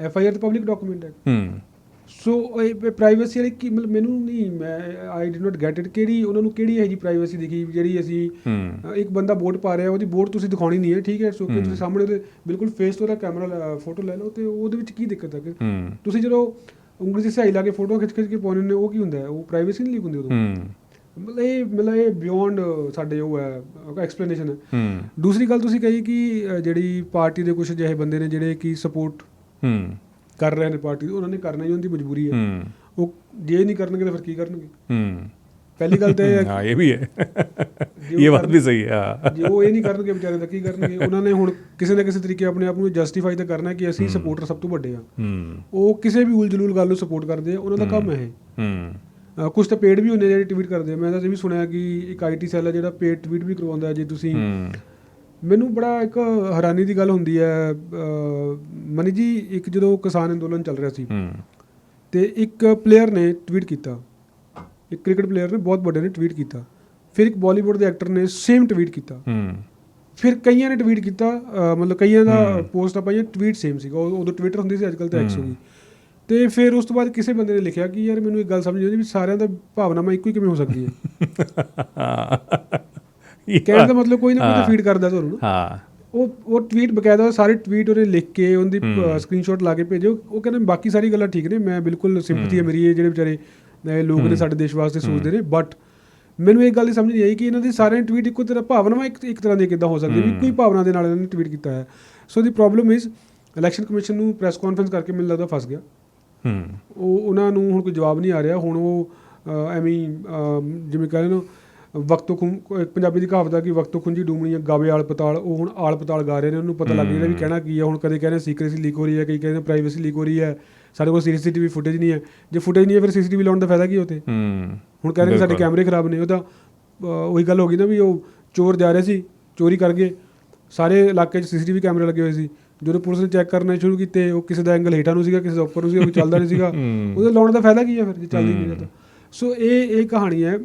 FIR ਤਾਂ ਪਬਲਿਕ ਡਾਕੂਮੈਂਟ ਹੈ। ਸੋ ਪ੍ਰਾਈਵੇਸੀ ਵਾਲੀ ਕੀ ਮਤਲਬ ਮੈਨੂੰ ਨਹੀਂ, ਮੈਂ I did not get it. ਕਿਹੜੀ ਉਹਨਾਂ ਨੂੰ ਕਿਹੜੀ ਇਹੋ ਜਿਹੀ ਪ੍ਰਾਈਵੇਸੀ ਦਿਖੀ ਜਿਹੜੀ ਅਸੀਂ ਇੱਕ ਬੰਦਾ ਵੋਟ ਪਾ ਰਿਹਾ ਉਹਦੀ ਵੋਟ ਤੁਸੀਂ ਦਿਖਾਉਣੀ ਨਹੀਂ ਹੈ, ਠੀਕ ਹੈ। ਸੋ ਕਿ ਤੁਸੀਂ ਸਾਹਮਣੇ ਉਹਦੇ ਬਿਲਕੁਲ ਫੇਸ ਤੋਂ ਉਹਦਾ ਕੈਮਰਾ ਫੋਟੋ ਲੈ ਲਓ, ਤੇ ਉਹਦੇ ਵਿੱਚ ਕੀ ਦਿੱਕਤ ਹੈ? ਤੁਸੀਂ ਜਦੋਂ ਉਂਗਲੀ 'ਤੇ ਸਹਾਈ ਲਾ ਕੇ ਫੋਟੋ ਖਿੱਚ ਕੇ ਪਾਉਣੇ ਨੇ ਉਹ ਕੀ ਹੁੰਦਾ ਹੈ? ਉਹ ਪ੍ਰਾਈਵੇਸੀ ਨਹੀਂ ਲੀਕ ਹੁੰਦੀ ਉਦੋਂ। ਮਤਲਬ ਇਹ ਬਿਯੋਂਡ ਸਾਡੇ ਉਹ ਹੈ ਐਕਸਪਲੇਨੇਸ਼ਨ ਹੈ। ਦੂਸਰੀ ਗੱਲ ਤੁਸੀਂ ਕਹੀ ਕਿ ਜਿਹੜੀ ਪਾਰਟੀ ਦੇ ਕੁਛ ਅਜਿਹੇ ਬੰਦੇ ਨੇ ਜਿਹੜੇ ਕਿ ਸਪੋਰਟ ਕਰ ਰਹੇ ਨੇ ਪਾਰਟੀ ਦੀ, ਉਹਨਾਂ ਨੇ ਕਰਨਾ ਹੀ, ਉਹਨਾਂ ਦੀ ਮਜਬੂਰੀ ਹੈ। ਉਹ ਜੇ ਨਹੀਂ ਕਰਨਗੇ ਤਾਂ ਫਿਰ ਕੀ ਕਰਨਗੇ? ਪਹਿਲੀ ਗੱਲ ਤਾਂ ਇਹ ਹੈ, ਇਹ ਵੀ ਹੈ, ਇਹ ਬਾਤ ਵੀ ਸਹੀ ਹੈ। ਜੇ ਉਹ ਇਹ ਨਹੀਂ ਕਰਨਗੇ ਵਿਚਾਰੇ ਤਾਂ ਕੀ ਕਰਨਗੇ? ਉਹਨਾਂ ਨੇ ਹੁਣ ਕਿਸੇ ਨਾ ਕਿਸੇ ਤਰੀਕੇ ਆਪਣੇ ਆਪ ਨੂੰ ਜਸਟੀਫਾਈ ਤਾਂ ਕਰਨਾ ਕਿ ਅਸੀਂ ਸਪੋਰਟਰ ਸਭ ਤੋਂ ਵੱਡੇ ਆ। ਉਹ ਕਿਸੇ ਵੀ ਉਲ ਜਲੂਲ ਗੱਲ ਨੂੰ ਸਪੋਰਟ ਕਰਦੇ ਆ, ਉਹਨਾਂ ਦਾ ਕੰਮ ਹੈ ਇਹ। ਕੁਛ ਤਾਂ ਪੇਡ ਵੀ ਹੁੰਦੇ ਜਿਹੜੇ ਟਵੀਟ ਕਰਦੇ ਆ। ਮੈਂ ਤਾਂ ਇਹ ਵੀ ਸੁਣਿਆ ਕਿ ਇੱਕ IT ਸੈੱਲ ਹੈ ਜਿਹੜਾ ਪੇਡ ਟਵੀਟ ਵੀ ਕਰਵਾਉਂਦਾ। ਜੇ ਤੁਸੀਂ ਮੈਨੂੰ ਬੜਾ ਇੱਕ ਹੈਰਾਨੀ ਦੀ ਗੱਲ ਹੁੰਦੀ ਹੈ ਮਨੀ ਜੀ, ਇੱਕ ਜਦੋਂ ਕਿਸਾਨ ਅੰਦੋਲਨ ਚੱਲ ਰਿਹਾ ਸੀ ਤੇ ਇੱਕ ਪਲੇਅਰ ਨੇ ਟਵੀਟ ਕੀਤਾ, ਇੱਕ ਕ੍ਰਿਕਟ ਪਲੇਅਰ ਨੇ ਬਹੁਤ ਵੱਡੇ ਨੇ ਟਵੀਟ ਕੀਤਾ, ਫਿਰ ਇੱਕ ਬਾਲੀਵੁੱਡ ਦੇ ਐਕਟਰ ਨੇ ਸੇਮ ਟਵੀਟ ਕੀਤਾ, ਫਿਰ ਕਈਆਂ ਨੇ ਟਵੀਟ ਕੀਤਾ, ਮਤਲਬ ਕਈਆਂ ਦਾ ਪੋਸਟਾਂ ਪਾਈਆਂ, ਟਵੀਟ ਸੇਮ ਸੀਗਾ। ਉਦੋਂ ਟਵਿੱਟਰ ਹੁੰਦੀ ਸੀ, ਅੱਜ ਕੱਲ੍ਹ ਤਾਂ X ਹੋ ਗਈ। ਤੇ ਫਿਰ ਉਸ ਤੋਂ ਬਾਅਦ ਕਿਸੇ ਬੰਦੇ ਨੇ ਲਿਖਿਆ ਕਿ ਯਾਰ ਮੈਨੂੰ ਇੱਕ ਗੱਲ ਸਮਝ ਨਹੀਂ ਆਉਂਦੀ ਵੀ ਸਾਰਿਆਂ ਦਾ ਭਾਵਨਾਵਾਂ ਇੱਕੋ ਹੀ ਕਿਵੇਂ ਹੋ ਸਕਦੀ ਹੈ। ਕਹਿਣ ਦਾ ਮਤਲਬ ਕੋਈ ਨਾ ਕੋਈ ਤਾਂ ਫੀਡ ਕਰਦਾ ਤੁਹਾਨੂੰ ਨਾ। ਉਹ ਟਵੀਟ ਬਕਾਇਦਾ ਸਾਰੇ ਟਵੀਟ ਉਹਨੇ ਲਿਖ ਕੇ ਉਹਦੀ ਸਕਰੀਨਸ਼ਾਟ ਲਾ ਕੇ ਭੇਜੋ। ਉਹ ਕਹਿੰਦਾ ਬਾਕੀ ਸਾਰੀ ਗੱਲਾਂ ਠੀਕ ਨੇ, ਮੈਂ ਬਿਲਕੁਲ ਸਿੰਪਥੀ ਹੈ ਮੇਰੀ ਇਹ ਜਿਹੜੇ ਵਿਚਾਰੇ ਲੋਕ ਨੇ ਸਾਡੇ ਦੇਸ਼ ਵਾਸਤੇ ਸੋਚਦੇ ਨੇ, ਬਟ ਮੈਨੂੰ ਇਹ ਗੱਲ ਦੀ ਸਮਝ ਨਹੀਂ ਆਈ ਕਿ ਇਹਨਾਂ ਦੀ ਸਾਰਿਆਂ ਟਵੀਟ ਇੱਕੋ ਤਰ੍ਹਾਂ ਭਾਵਨਾਵਾਂ ਇੱਕ ਤਰ੍ਹਾਂ ਦੀ ਕਿੱਦਾਂ ਹੋ ਸਕਦੀ ਵੀ ਕੋਈ ਭਾਵਨਾ ਦੇ ਨਾਲ ਇਹਨਾਂ ਨੇ ਟਵੀਟ ਕੀਤਾ ਹੈ। ਸੋ ਦੀ ਪ੍ਰੋਬਲਮ ਇਜ਼ ਇਲੈਕਸ਼ਨ ਕਮਿਸ਼ਨ ਨੂੰ ਪ੍ਰੈਸ ਕਾਨਫਰੰਸ ਕਰਕੇ ਮੈਨੂੰ ਲੱਗਦਾ ਫਸ ਗਿਆ। ਉਹਨਾਂ ਨੂੰ ਹੁਣ ਕੋਈ ਜਵਾਬ ਨਹੀਂ ਆ ਰਿਹਾ। ਹੁਣ ਉਹ ਐਵੇਂ ਜਿਵੇਂ ਕਹਿੰਦੇ ਨਾ ਵਕਤੋਂ ਪੰਜਾਬੀ ਦੀ ਕਹਾਵਤ ਆ ਕਿ ਵਕਤੋਂ ਖੁੰਝੀ ਡੂਮਣੀਆਂ ਗਾਵੇ ਆਲ ਪਤਾਲ, ਉਹ ਹੁਣ ਆਲ ਪਤਾਲ ਗਾ ਰਹੇ ਨੇ। ਉਹਨੂੰ ਪਤਾ ਲੱਗ ਜਿਹੜਾ ਵੀ ਕਹਿਣਾ ਕੀ ਹੈ। ਹੁਣ ਕਦੇ ਕਹਿੰਦੇ ਸੀਕ੍ਰੇਸੀ ਲੀਕ ਹੋ ਰਹੀ ਹੈ, ਕਈ ਕਹਿੰਦੇ ਪ੍ਰਾਈਵੇਸੀ ਲੀਕ ਹੋ ਰਹੀ ਹੈ, ਸਾਡੇ ਕੋਲ CCTV ਫੁਟੇਜ ਨਹੀਂ ਹੈ। ਜੇ ਫੁਟੇਜ ਨਹੀਂ ਹੈ ਫਿਰ CCTV ਲਾਉਣ ਦਾ ਫਾਇਦਾ ਕੀ ਉੱਥੇ? ਹੁਣ ਕਹਿ ਰਹੇ ਨੇ ਸਾਡੇ ਕੈਮਰੇ ਖਰਾਬ ਨੇ। ਉਹ ਤਾਂ ਉਹੀ ਗੱਲ ਹੋ ਗਈ ਨਾ ਵੀ ਉਹ ਚੋਰ ਜਾ ਰਹੇ ਸੀ, ਚੋਰੀ ਕਰ ਗਏ, ਸਾਰੇ ਇਲਾਕੇ 'ਚ CCTV ਕੈਮਰੇ ਲੱਗੇ ਹੋਏ ਸੀ। ਜਦੋਂ ਪੁਲਿਸ ਨੇ ਚੈੱਕ ਕਰਨੇ ਸ਼ੁਰੂ ਕੀਤੇ, ਉਹ ਕਿਸੇ ਦਾ ਐਂਗਲ ਹੇਠਾਂ ਨੂੰ ਸੀਗਾ, ਕਿਸੇ ਦਾ ਉੱਪਰ ਨੂੰ ਸੀਗਾ, ਕੋਈ ਚੱਲਦਾ ਨਹੀਂ ਸੀਗਾ। ਉਹਦੇ ਲਾਉਣ ਦਾ ਫਾਇਦਾ ਕੀ ਹੈ ਫਿਰ ਜੇ ਚੱਲਦੀ ਨਹੀਂ ਤਾਂ? ਸੋ ਇਹ ਕਹਾਣੀ ਹੈ।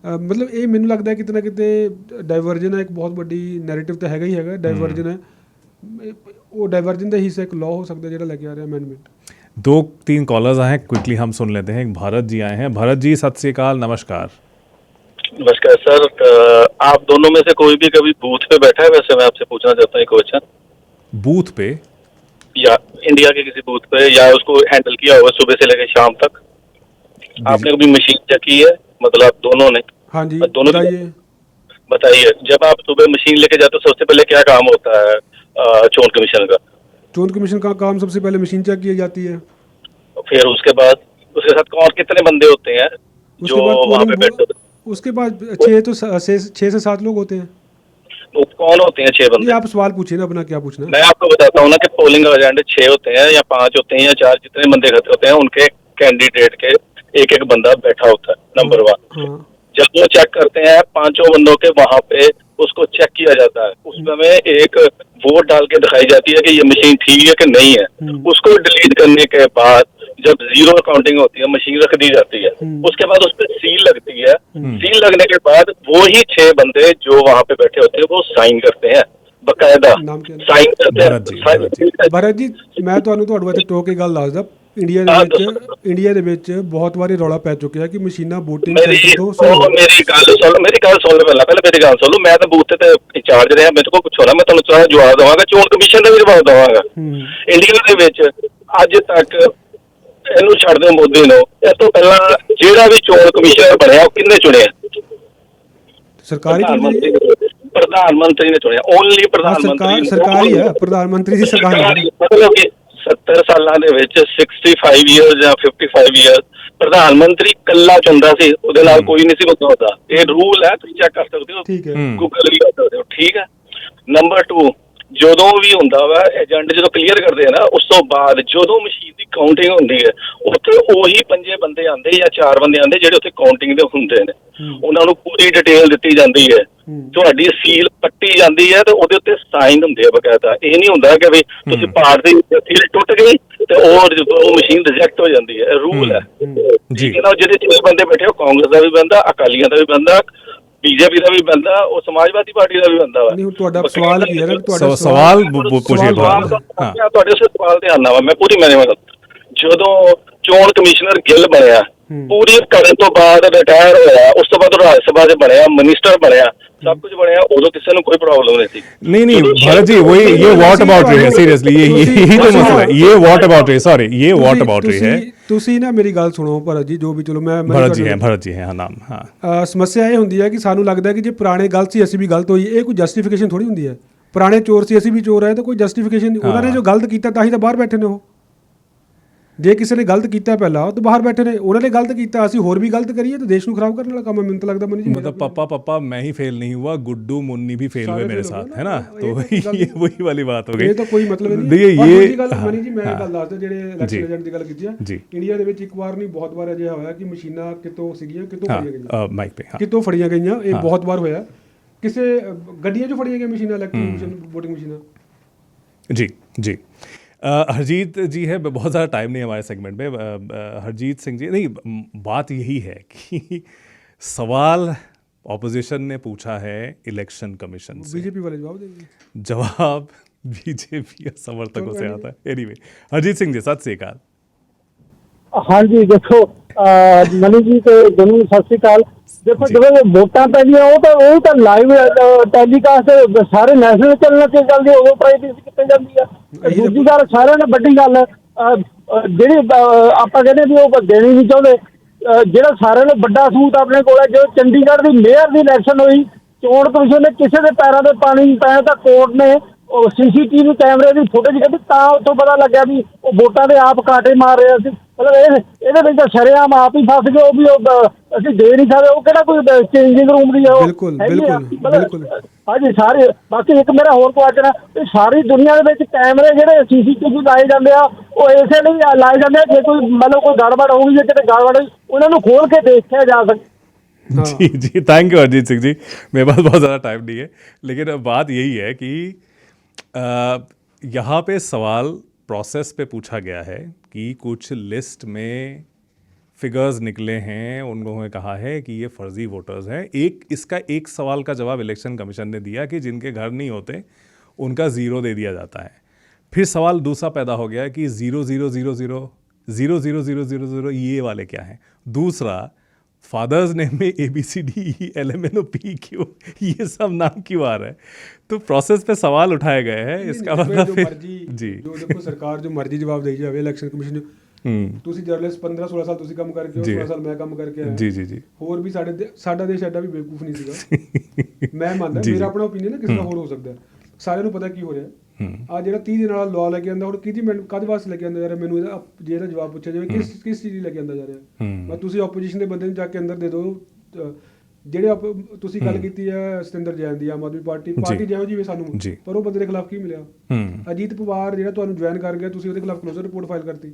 ਮਤਲਬ ਇਹ ਮੈਨੂੰ ਲੱਗਦਾ ਕਿਤੇ ਨਾ ਕਿਤੇ ਡਾਇਵਰਜਨ ਹੈ, ਇੱਕ ਬਹੁਤ ਵੱਡੀ ਨੈਰੇਟਿਵ ਤਾਂ ਹੈਗਾ ਹੀ ਹੈਗਾ, ਡਾਇਵਰਜਨ ਹੈ। ਉਹ डाइवर्जन का हिस्सा एक लॉ हो सकता है जो लेके आ रहा है अमेंडमेंट। 2-3 कॉलर्स आए हैं, क्विकली हम सुन लेते हैं। भारत जी आए हैं। भारत जी सत श्री अकाल, नमस्कार। नमस्कार सर, आप दोनों में से कोई भी कभी बूथ पे बैठा है? वैसे मैं आपसे पूछना चाहता हूँ एक क्वेश्चन। बूथ पे या इंडिया के किसी बूथ पे, या उसको हैंडल किया होगा सुबह से लेकर शाम तक? आपने कभी मशीन चेक की है? मतलब दोनों ने? हाँ जी, दोनों बताइए। जब आप सुबह मशीन लेके जाते हो सबसे पहले क्या काम होता है चोन कमीशन का? चोन कमीशन का काम सबसे पहले मशीन चेक की जाती है। फिर उसके बाद उसके साथ कौन कितने बंदे होते हैं जो वहाँ पे बैठते हैं? उसके बाद 6 से 7 लोग होते हैं। तो कौन होते हैं 6 बंदे? आप सवाल पूछिए ना अपना, क्या पूछना है? मैं आपको बताता हूँ ना कि पोलिंग एजेंट 6 होते हैं या 5 होते हैं या 4, जितने बंदे खड़े होते हैं उनके कैंडिडेट के एक बंदा बैठा होता है। नंबर 1। जब वो चेक करते हैं 5 बंदों के, वहाँ पे उसको चेक किया जाता है। उसमें एक वोट डाल के दिखाई जाती है कि ये मशीन ठीक है कि नहीं है। उसको डिलीट करने के बाद जब 0 काउंटिंग होती है मशीन रख दी जाती है। उसके बाद उस पर सील लगती है। सील लगने के बाद वो ही 6 बंदे जो वहाँ पे बैठे होते हैं वो साइन करते हैं, बकायदा साइन करते हैं। भरत जी मैं ਤੁਹਾਡੇ ਵਾਸਤੇ ਟੋਕ ਕੇ ਗੱਲ ਦੱਸਦਾ। ਇੰਡੀਆ ਦੇ ਵਿੱਚ ਬਹੁਤ ਵਾਰੀ ਰੌਲਾ ਪੈ ਚੁੱਕਿਆ ਕਿ ਮਸ਼ੀਨਾਂ VOTING ਮੇਰੀ ਗੱਲ ਸੁਣ ਪਹਿਲਾਂ ਮੇਰੀ ਗੱਲ ਸੁਣ ਲਓ। ਮੈਂ ਤਾਂ ਬੂਥ ਤੇ ਇੰਚਾਰਜ ਰਿਹਾ, ਮੇਰੇ ਕੋਲ ਕੁਛ ਹੋਣਾ ਮੈਂ ਤੁਹਾਨੂੰ ਜਵਾਬ ਦੇਵਾਂਗਾ, ਚੋਣ ਕਮਿਸ਼ਨ ਦਾ ਵੀ ਜਵਾਬ ਦੇਵਾਂਗਾ। ਇੰਡੀਆ ਦੇ ਵਿੱਚ ਅੱਜ ਤੱਕ ਇਹਨੂੰ ਛੱਡ ਦਿਓ ਮੋਦੀ ਨੂੰ, ਇਸ ਤੋਂ ਪਹਿਲਾਂ ਜਿਹੜਾ ਵੀ ਚੋਣ ਕਮਿਸ਼ਨਰ ਬਣਿਆ ਉਹ ਕਿੰਨੇ ਚੁਣਿਆ? ਸਰਕਾਰੀ ਪ੍ਰਧਾਨ ਮੰਤਰੀ ਨੇ ਚੁਣਿਆ, ਓਨਲੀ ਹਾਂ, ਪ੍ਰਧਾਨ ਮੰਤਰੀ ਸਰਕਾਰ ਹੀ ਹੈ, ਪ੍ਰਧਾਨ ਮੰਤਰੀ ਦੀ ਸਰਕਾਰ ਹੈ। ਮਤਲਬ ਕਿ 70 ਸਾਲਾਂ ਦੇ ਵਿੱਚ 65 ਇਅਰਸ ਜਾਂ 55 ਇਅਰਸ ਪ੍ਰਧਾਨ ਮੰਤਰੀ ਕੱਲਾ ਚੁਣਦਾ ਸੀ, ਉਹਦੇ ਨਾਲ ਕੋਈ ਨਹੀਂ ਸੀ ਹੁੰਦਾ। ਇਹ ਰੂਲ ਹੈ, ਤੁਸੀਂ ਚੈੱਕ ਕਰ ਸਕਦੇ ਹੋ, ਠੀਕ ਹੈ। ਗੂਗਲ ਵੀ ਕਰ ਸਕਦੇ ਹੋ, ਠੀਕ ਹੈ। ਨੰਬਰ 2, ਜਦੋਂ ਵੀ ਹੁੰਦਾ ਵਾ ਏਜੰਟ ਜਦੋਂ ਕਲੀਅਰ ਕਰਦੇ ਆ ਨਾ, ਉਸ ਤੋਂ ਬਾਅਦ ਜਦੋਂ ਮਸ਼ੀਨ ਦੀ ਕਾਊਂਟਿੰਗ ਹੁੰਦੀ ਹੈ, ਉੱਥੇ ਉਹੀ 5 ਬੰਦੇ ਆਉਂਦੇ ਜਾਂ 4 ਬੰਦੇ ਆਉਂਦੇ ਜਿਹੜੇ ਉੱਥੇ ਕਾਊਂਟਿੰਗ ਦੇ ਹੁੰਦੇ ਨੇ। ਉਹਨਾਂ ਨੂੰ ਪੂਰੀ ਡਿਟੇਲ ਦਿੱਤੀ ਜਾਂਦੀ ਹੈ, ਤੁਹਾਡੀ ਸੀਲ ਪੱਟੀ ਜਾਂਦੀ ਹੈ ਤੇ ਉਹਦੇ ਉੱਤੇ ਸਾਈਨ ਹੁੰਦੇ ਆ ਬਕਾਇਦਾ। ਇਹ ਨਹੀਂ ਹੁੰਦਾ ਕਿ ਵੀ ਤੁਸੀਂ ਪਾਰਟ ਦੀ ਸੀਲ ਟੁੱਟ ਗਈ ਤੇ ਉਹ ਮਸ਼ੀਨ ਰਿਜੈਕਟ ਹੋ ਜਾਂਦੀ ਹੈ। ਰੂਲ ਹੈ ਜੀ। ਜਿਹੜੇ 6 ਬੰਦੇ ਬੈਠੇ, ਉਹ ਕਾਂਗਰਸ ਦਾ ਵੀ ਬੰਦਾ, ਅਕਾਲੀਆਂ ਦਾ ਵੀ ਬੰਦਾ, ਬੀਜੇਪੀ ਦਾ ਵੀ ਬੰਦਾ, ਉਹ ਸਮਾਜਵਾਦੀ ਪਾਰਟੀ ਦਾ ਵੀ ਬੰਦਾ ਵਾ। ਨਹੀਂ, ਹੁਣ ਤੁਹਾਡਾ ਸਵਾਲ ਕੀ ਹੈ ਨਾ, ਤੁਹਾਡਾ ਸਵਾਲ ਪੁੱਛੇ ਤੁਹਾਡੇ ਸਵਾਲ ਤੇ ਆਨਾ ਵਾ, ਮੈਂ ਪੂਰੀ ਮੈਨੇ ਜਦੋਂ ਚੋਣ ਕਮਿਸ਼ਨਰ ਗਿੱਲ ਬਣਿਆ, ਪੂਰੀ ਕਰਨ ਤੋਂ ਬਾਅਦ ਰਿਟਾਇਰ ਹੋਇਆ, ਉਸ ਤੋਂ ਬਾਅਦ ਰਾਜ ਸਭਾ 'ਚ ਬਣਿਆ, ਮਿਨਿਸਟਰ ਬਣਿਆ, सब कुछ बढ़िया, उधर किसी ने कोई प्रॉब्लम नहीं थी। नहीं भारत जी, वही ये व्हाट अबाउट रही है, सीरियसली यही तो मसला है, ये व्हाट अबाउट रही, सॉरी ये व्हाट अबाउट रही है। ਤੁਸੀਂ ਨਾ ਮੇਰੀ ਗੱਲ ਸੁਣੋ ਭਰਤ ਜੀ, ਜੋ ਵੀ ਚਲੋ ਮੈਂ ਭਰਤ ਜੀ ਹੈ ਹਾਂ ਨਾਮ। ਹਾਂ, ਸਮੱਸਿਆ ਇਹ ਹੁੰਦੀ ਹੈ ਕਿ ਸਾਨੂੰ ਲੱਗਦਾ ਕਿ ਜੇ ਪੁਰਾਣੇ ਗਲਤ ਸੀ ਅਸੀਂ ਵੀ ਗਲਤ ਹੋਈ, ਇਹ ਕੋਈ ਜਸਟੀਫਿਕੇਸ਼ਨ ਥੋੜੀ ਹੁੰਦੀ ਹੈ। ਪੁਰਾਣੇ ਚੋਰ ਸੀ ਅਸੀਂ ਵੀ ਚੋਰ ਆਏ ਤਾਂ ਕੋਈ ਜਸਟੀਫਿਕੇਸ਼ਨ, ਉਹਨਾਂ ਨੇ ਜੋ ਗਲਤ ਕੀਤਾ ਤਾਂ ਹੀ ਤਾਂ ਬਾਹਰ ਬੈਠੇ ਨੇ ਉਹ। ਜੇ ਕਿਸੇ ਨੇ ਗਲਤ ਕੀਤਾ ਪਹਿਲਾਂ ਉਹ ਤਾਂ ਬਾਹਰ ਬੈਠੇ ਨੇ, ਉਹਨਾਂ ਨੇ ਗਲਤ ਕੀਤਾ, ਅਸੀਂ ਹੋਰ ਵੀ ਗਲਤ ਕਰੀਏ ਤਾਂ ਦੇਸ਼ ਨੂੰ ਖਰਾਬ ਕਰਨ ਵਾਲਾ ਕੰਮ ਹੈ। ਮੈਨੂੰ ਤਾਂ ਲੱਗਦਾ ਮਨੀ ਜੀ, मतलब पापा मैं ही फेल नहीं हुआ, गुड्डू मुन्नी भी फेल हुए मेरे साथ, है ना। तो ये वही वाली बात हो गई। ਇਹ ਤਾਂ ਕੋਈ ਮਤਲਬ ਨਹੀਂ ਹੈ। ये ਗੱਲ ਮਨੀ ਜੀ, ਮੈਂ ਗੱਲ ਦੱਸਦਾ, ਜਿਹੜੇ ਇਲੈਕਸ਼ਨ ਏਜੰਟ ਦੀ ਗੱਲ ਕੀਤੀ ਹੈ, ਇੰਡੀਆ ਦੇ ਵਿੱਚ ਇੱਕ ਵਾਰ ਨਹੀਂ ਬਹੁਤ ਵਾਰ ਅਜਿਹਾ ਹੋਇਆ ਕਿ ਮਸ਼ੀਨਾਂ ਕਿਤੋਂ ਸੀਗੀਆਂ, ਕਿਤੋਂ ਫੜੀਆਂ ਗਈਆਂ, ਮਾਈਕ पे ਕਿਤੋਂ ਫੜੀਆਂ ਗਈਆਂ। ਇਹ ਬਹੁਤ ਵਾਰ ਹੋਇਆ, ਕਿਸੇ ਗੱਡੀਆਂ 'ਚੋਂ ਫੜੀਆਂ ਗਈਆਂ ਮਸ਼ੀਨਾਂ, ਇਲੈਕਟ੍ਰਿਕ ਵੋਟਿੰਗ मशीन। जी हरजीत जी है, बहुत ज़्यादा टाइम नहीं हमारे सेगमेंट में। हरजीत सिंह जी, नहीं बात यही है कि सवाल ऑपोजिशन ने पूछा है इलेक्शन कमीशन से, बीजेपी वाले जवाब देंगे, जवाब बीजेपी समर्थकों से आता है। एनीवे हरजीत सिंह जी, सत श्री अकाल। हाँ जी, देखो मनी जी तो दोनों सत श्री अकाल। देखो जो वोटा पैदियां वो तो लाइव टेलीकास्ट सारे नैशनल चैनल से चलती, वो प्राइवेसी कितने जाती है। दूसरी गल सारे ने बड़ी गल जी आप कहते भी वो देनी नहीं चाहते, जो सारे ने बड़ा सूत अपने को जो चंडीगढ़ की मेयर की इलैक्शन हुई, चोण कमिशन ने किसी के पैरों से पानी पाया तो कोर्ट ने CCTV कैमरे की फुटेज कभी उत्तों पता लग्या भी वो वोटां दे आप कांटे मार रहे थे। मतलब ये शरेआम आप ही फस गए, भी ਅਸੀਂ ਦੇ ਨਹੀਂ ਸਕਦੇ, ਉਹ ਕਿਹੜਾ ਕੋਈ ਚੇਂਜਿੰਗ ਰੂਮ ਦੀ ਹੈ ਉਹ। ਬਿਲਕੁਲ ਹਾਂਜੀ ਸਾਰੇ। ਬਾਕੀ ਇੱਕ ਮੇਰਾ ਹੋਰ ਕੁਐਸਚਨ ਹੈ, ਇਹ ਸਾਰੀ ਦੁਨੀਆ ਦੇ ਵਿੱਚ ਕੈਮਰੇ ਜਿਹੜੇ CCTV ਲਾਏ ਜਾਂਦੇ ਆ, ਉਹ ਇਸੇ ਲਈ ਲਾਏ ਜਾਂਦੇ ਆ ਜੇ ਕੋਈ ਮਤਲਬ ਕੋਈ ਗੜਬੜ ਹੋਊਗੀ, ਜੇ ਕਿਤੇ ਗੜਬੜ ਹੋਈ ਉਹਨਾਂ ਨੂੰ ਖੋਲ ਕੇ ਦੇਖਿਆ ਜਾ सके। जी थैंक यू हरजीत सिंह जी, मेरे पास बहुत ज़्यादा टाइम नहीं है, लेकिन बात यही है कि यहाँ पे सवाल प्रोसेस पे पूछा गया है कि कुछ लिस्ट में फिगर्स निकले हैं, उन लोगों ने कहा है कि ये फर्जी वोटर्स हैं। इसका एक सवाल का जवाब इलेक्शन कमीशन ने दिया कि जिनके घर नहीं होते उनका 0 दे दिया जाता है। फिर सवाल दूसरा पैदा हो गया कि 0 ये वाले क्या हैं। दूसरा, फादर्स नेम में ABCDELMNOPQ ये सब नाम क्यों आ रहा है। तो प्रोसेस पे सवाल उठाए गए हैं, इसका मतलब जी जो देखो सरकार जो मर्जी जवाब दे जाए इलेक्शन कमीशन ਤੁਸੀਂ ਜਰਨਲਿਸਟ 15-16 ਸਾਲ ਤੁਸੀਂ ਕੰਮ ਕਰਕੇ 16 ਸਾਲ ਮੈਂ ਕੰਮ ਕਰਕੇ ਆਇਆ ਜੀ ਹੋਰ ਵੀ ਸਾਡਾ ਦੇਸ਼ ਐਡਾ ਵੀ ਬੇਵਕੂਫ ਨਹੀਂ ਸੀਗਾ। ਮੈਂ ਮੰਨਦਾ, ਮੇਰਾ ਆਪਣਾ ਓਪੀਨੀਅਨ ਹੈ, ਕਿਸੇ ਦਾ ਹੋਰ ਹੋ ਸਕਦਾ। ਸਾਰਿਆਂ ਨੂੰ ਪਤਾ ਕੀ ਹੋ ਰਿਹਾ। ਆ ਜਿਹੜਾ 30 ਦਿਨ ਵਾਲਾ ਲਾਅ ਲੈ ਕੇ ਆਂਦਾ, ਹੁਣ ਕਿਹਦੀ ਮੈਨੂੰ ਕਦ ਵਾਸਤੇ ਲੈ ਕੇ ਆਂਦਾ ਜਾ ਰਿਹਾ, ਮੈਨੂੰ ਇਹਦਾ ਜੇ ਇਹਦਾ ਜਵਾਬ ਪੁੱਛਿਆ ਜਾਵੇ ਕਿਸ ਚੀਜ਼ ਲਈ ਲੈ ਕੇ ਆਂਦਾ ਜਾ ਰਿਹਾ। ਮੈਂ ਤੁਸੀਂ ਆਪੋਜੀਸ਼ਨ ਦੇ ਬੰਦੇ ਨੂੰ ਜਾ ਕੇ ਅੰਦਰ ਦੇ ਦਿਓ। ਜਿਹੜੇ ਤੁਸੀਂ ਗੱਲ ਕੀਤੀ ਹੈ ਸਤਿੰਦਰ ਜੈਨ ਦੀ, ਆਮ ਆਦਮੀ ਪਾਰਟੀ ਜਿਹੋ ਜਿਹੀ ਸਾਨੂੰ, ਪਰ ਉਹ ਬੰਦੇ ਦੇ ਖਿਲਾਫ ਕੀ ਮਿਲਿਆ। ਅਜੀਤ ਪਵਾਰ ਜਿਹੜਾ ਤੁਹਾਨੂੰ ਜੁਆਇਨ ਕਰ ਗਿਆ, ਤੁਸੀਂ ਉਹਦੇ ਖਿਲਾਫ ਕਲੋਜ਼ਰ ਰਿਪੋਰਟ ਫਾਈਲ ਕਰਤੀ,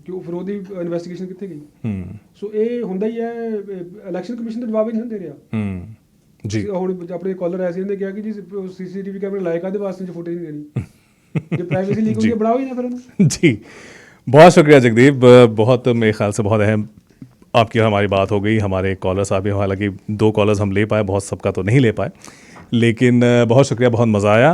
ਕਿਉਂ ਫਿਰ ਉਹਦੀ ਇਨਵੈਸਟੀਗੇਸ਼ਨ ਕਿੱਥੇ ਗਈ। ਸੋ ਇਹ ਹੁੰਦਾ ਹੀ ਹੈ, ਇਲੈਕਸ਼ਨ ਕਮਿਸ਼ਨ ਦਾ ਜਵਾਬ ਹੀ ਨਹੀਂ ਦੇ ਰਿਹਾ ਜੀ। ਹੁਣ ਆਪਣੇ ਕਾਲਰ ਐਸੇ ਨੇ ਕਿਹਾ ਕਿ ਜੀ CCTV ਕੈਮਰੇ ਲਾਏ ਕਾਹਦੇ ਵਾਸਤੇ, ਜੋ ਫੁਟੇਜ ਨਹੀਂ ਦੇਣੀ, ਜੇ ਪ੍ਰਾइवेसी लीक होगी बढ़ाओ ही ना फिर उन्हें। जी बहुत शुक्रिया जगदीप, बहुत मेरे ख्याल से बहुत अहम आपकी हमारी बात हो गई। हमारे कॉलर साहब, हालांकि 2 कॉलर्स हम ले पाए, बहुत सबका तो नहीं ले पाए, लेकिन बहुत शुक्रिया, बहुत मज़ा आया।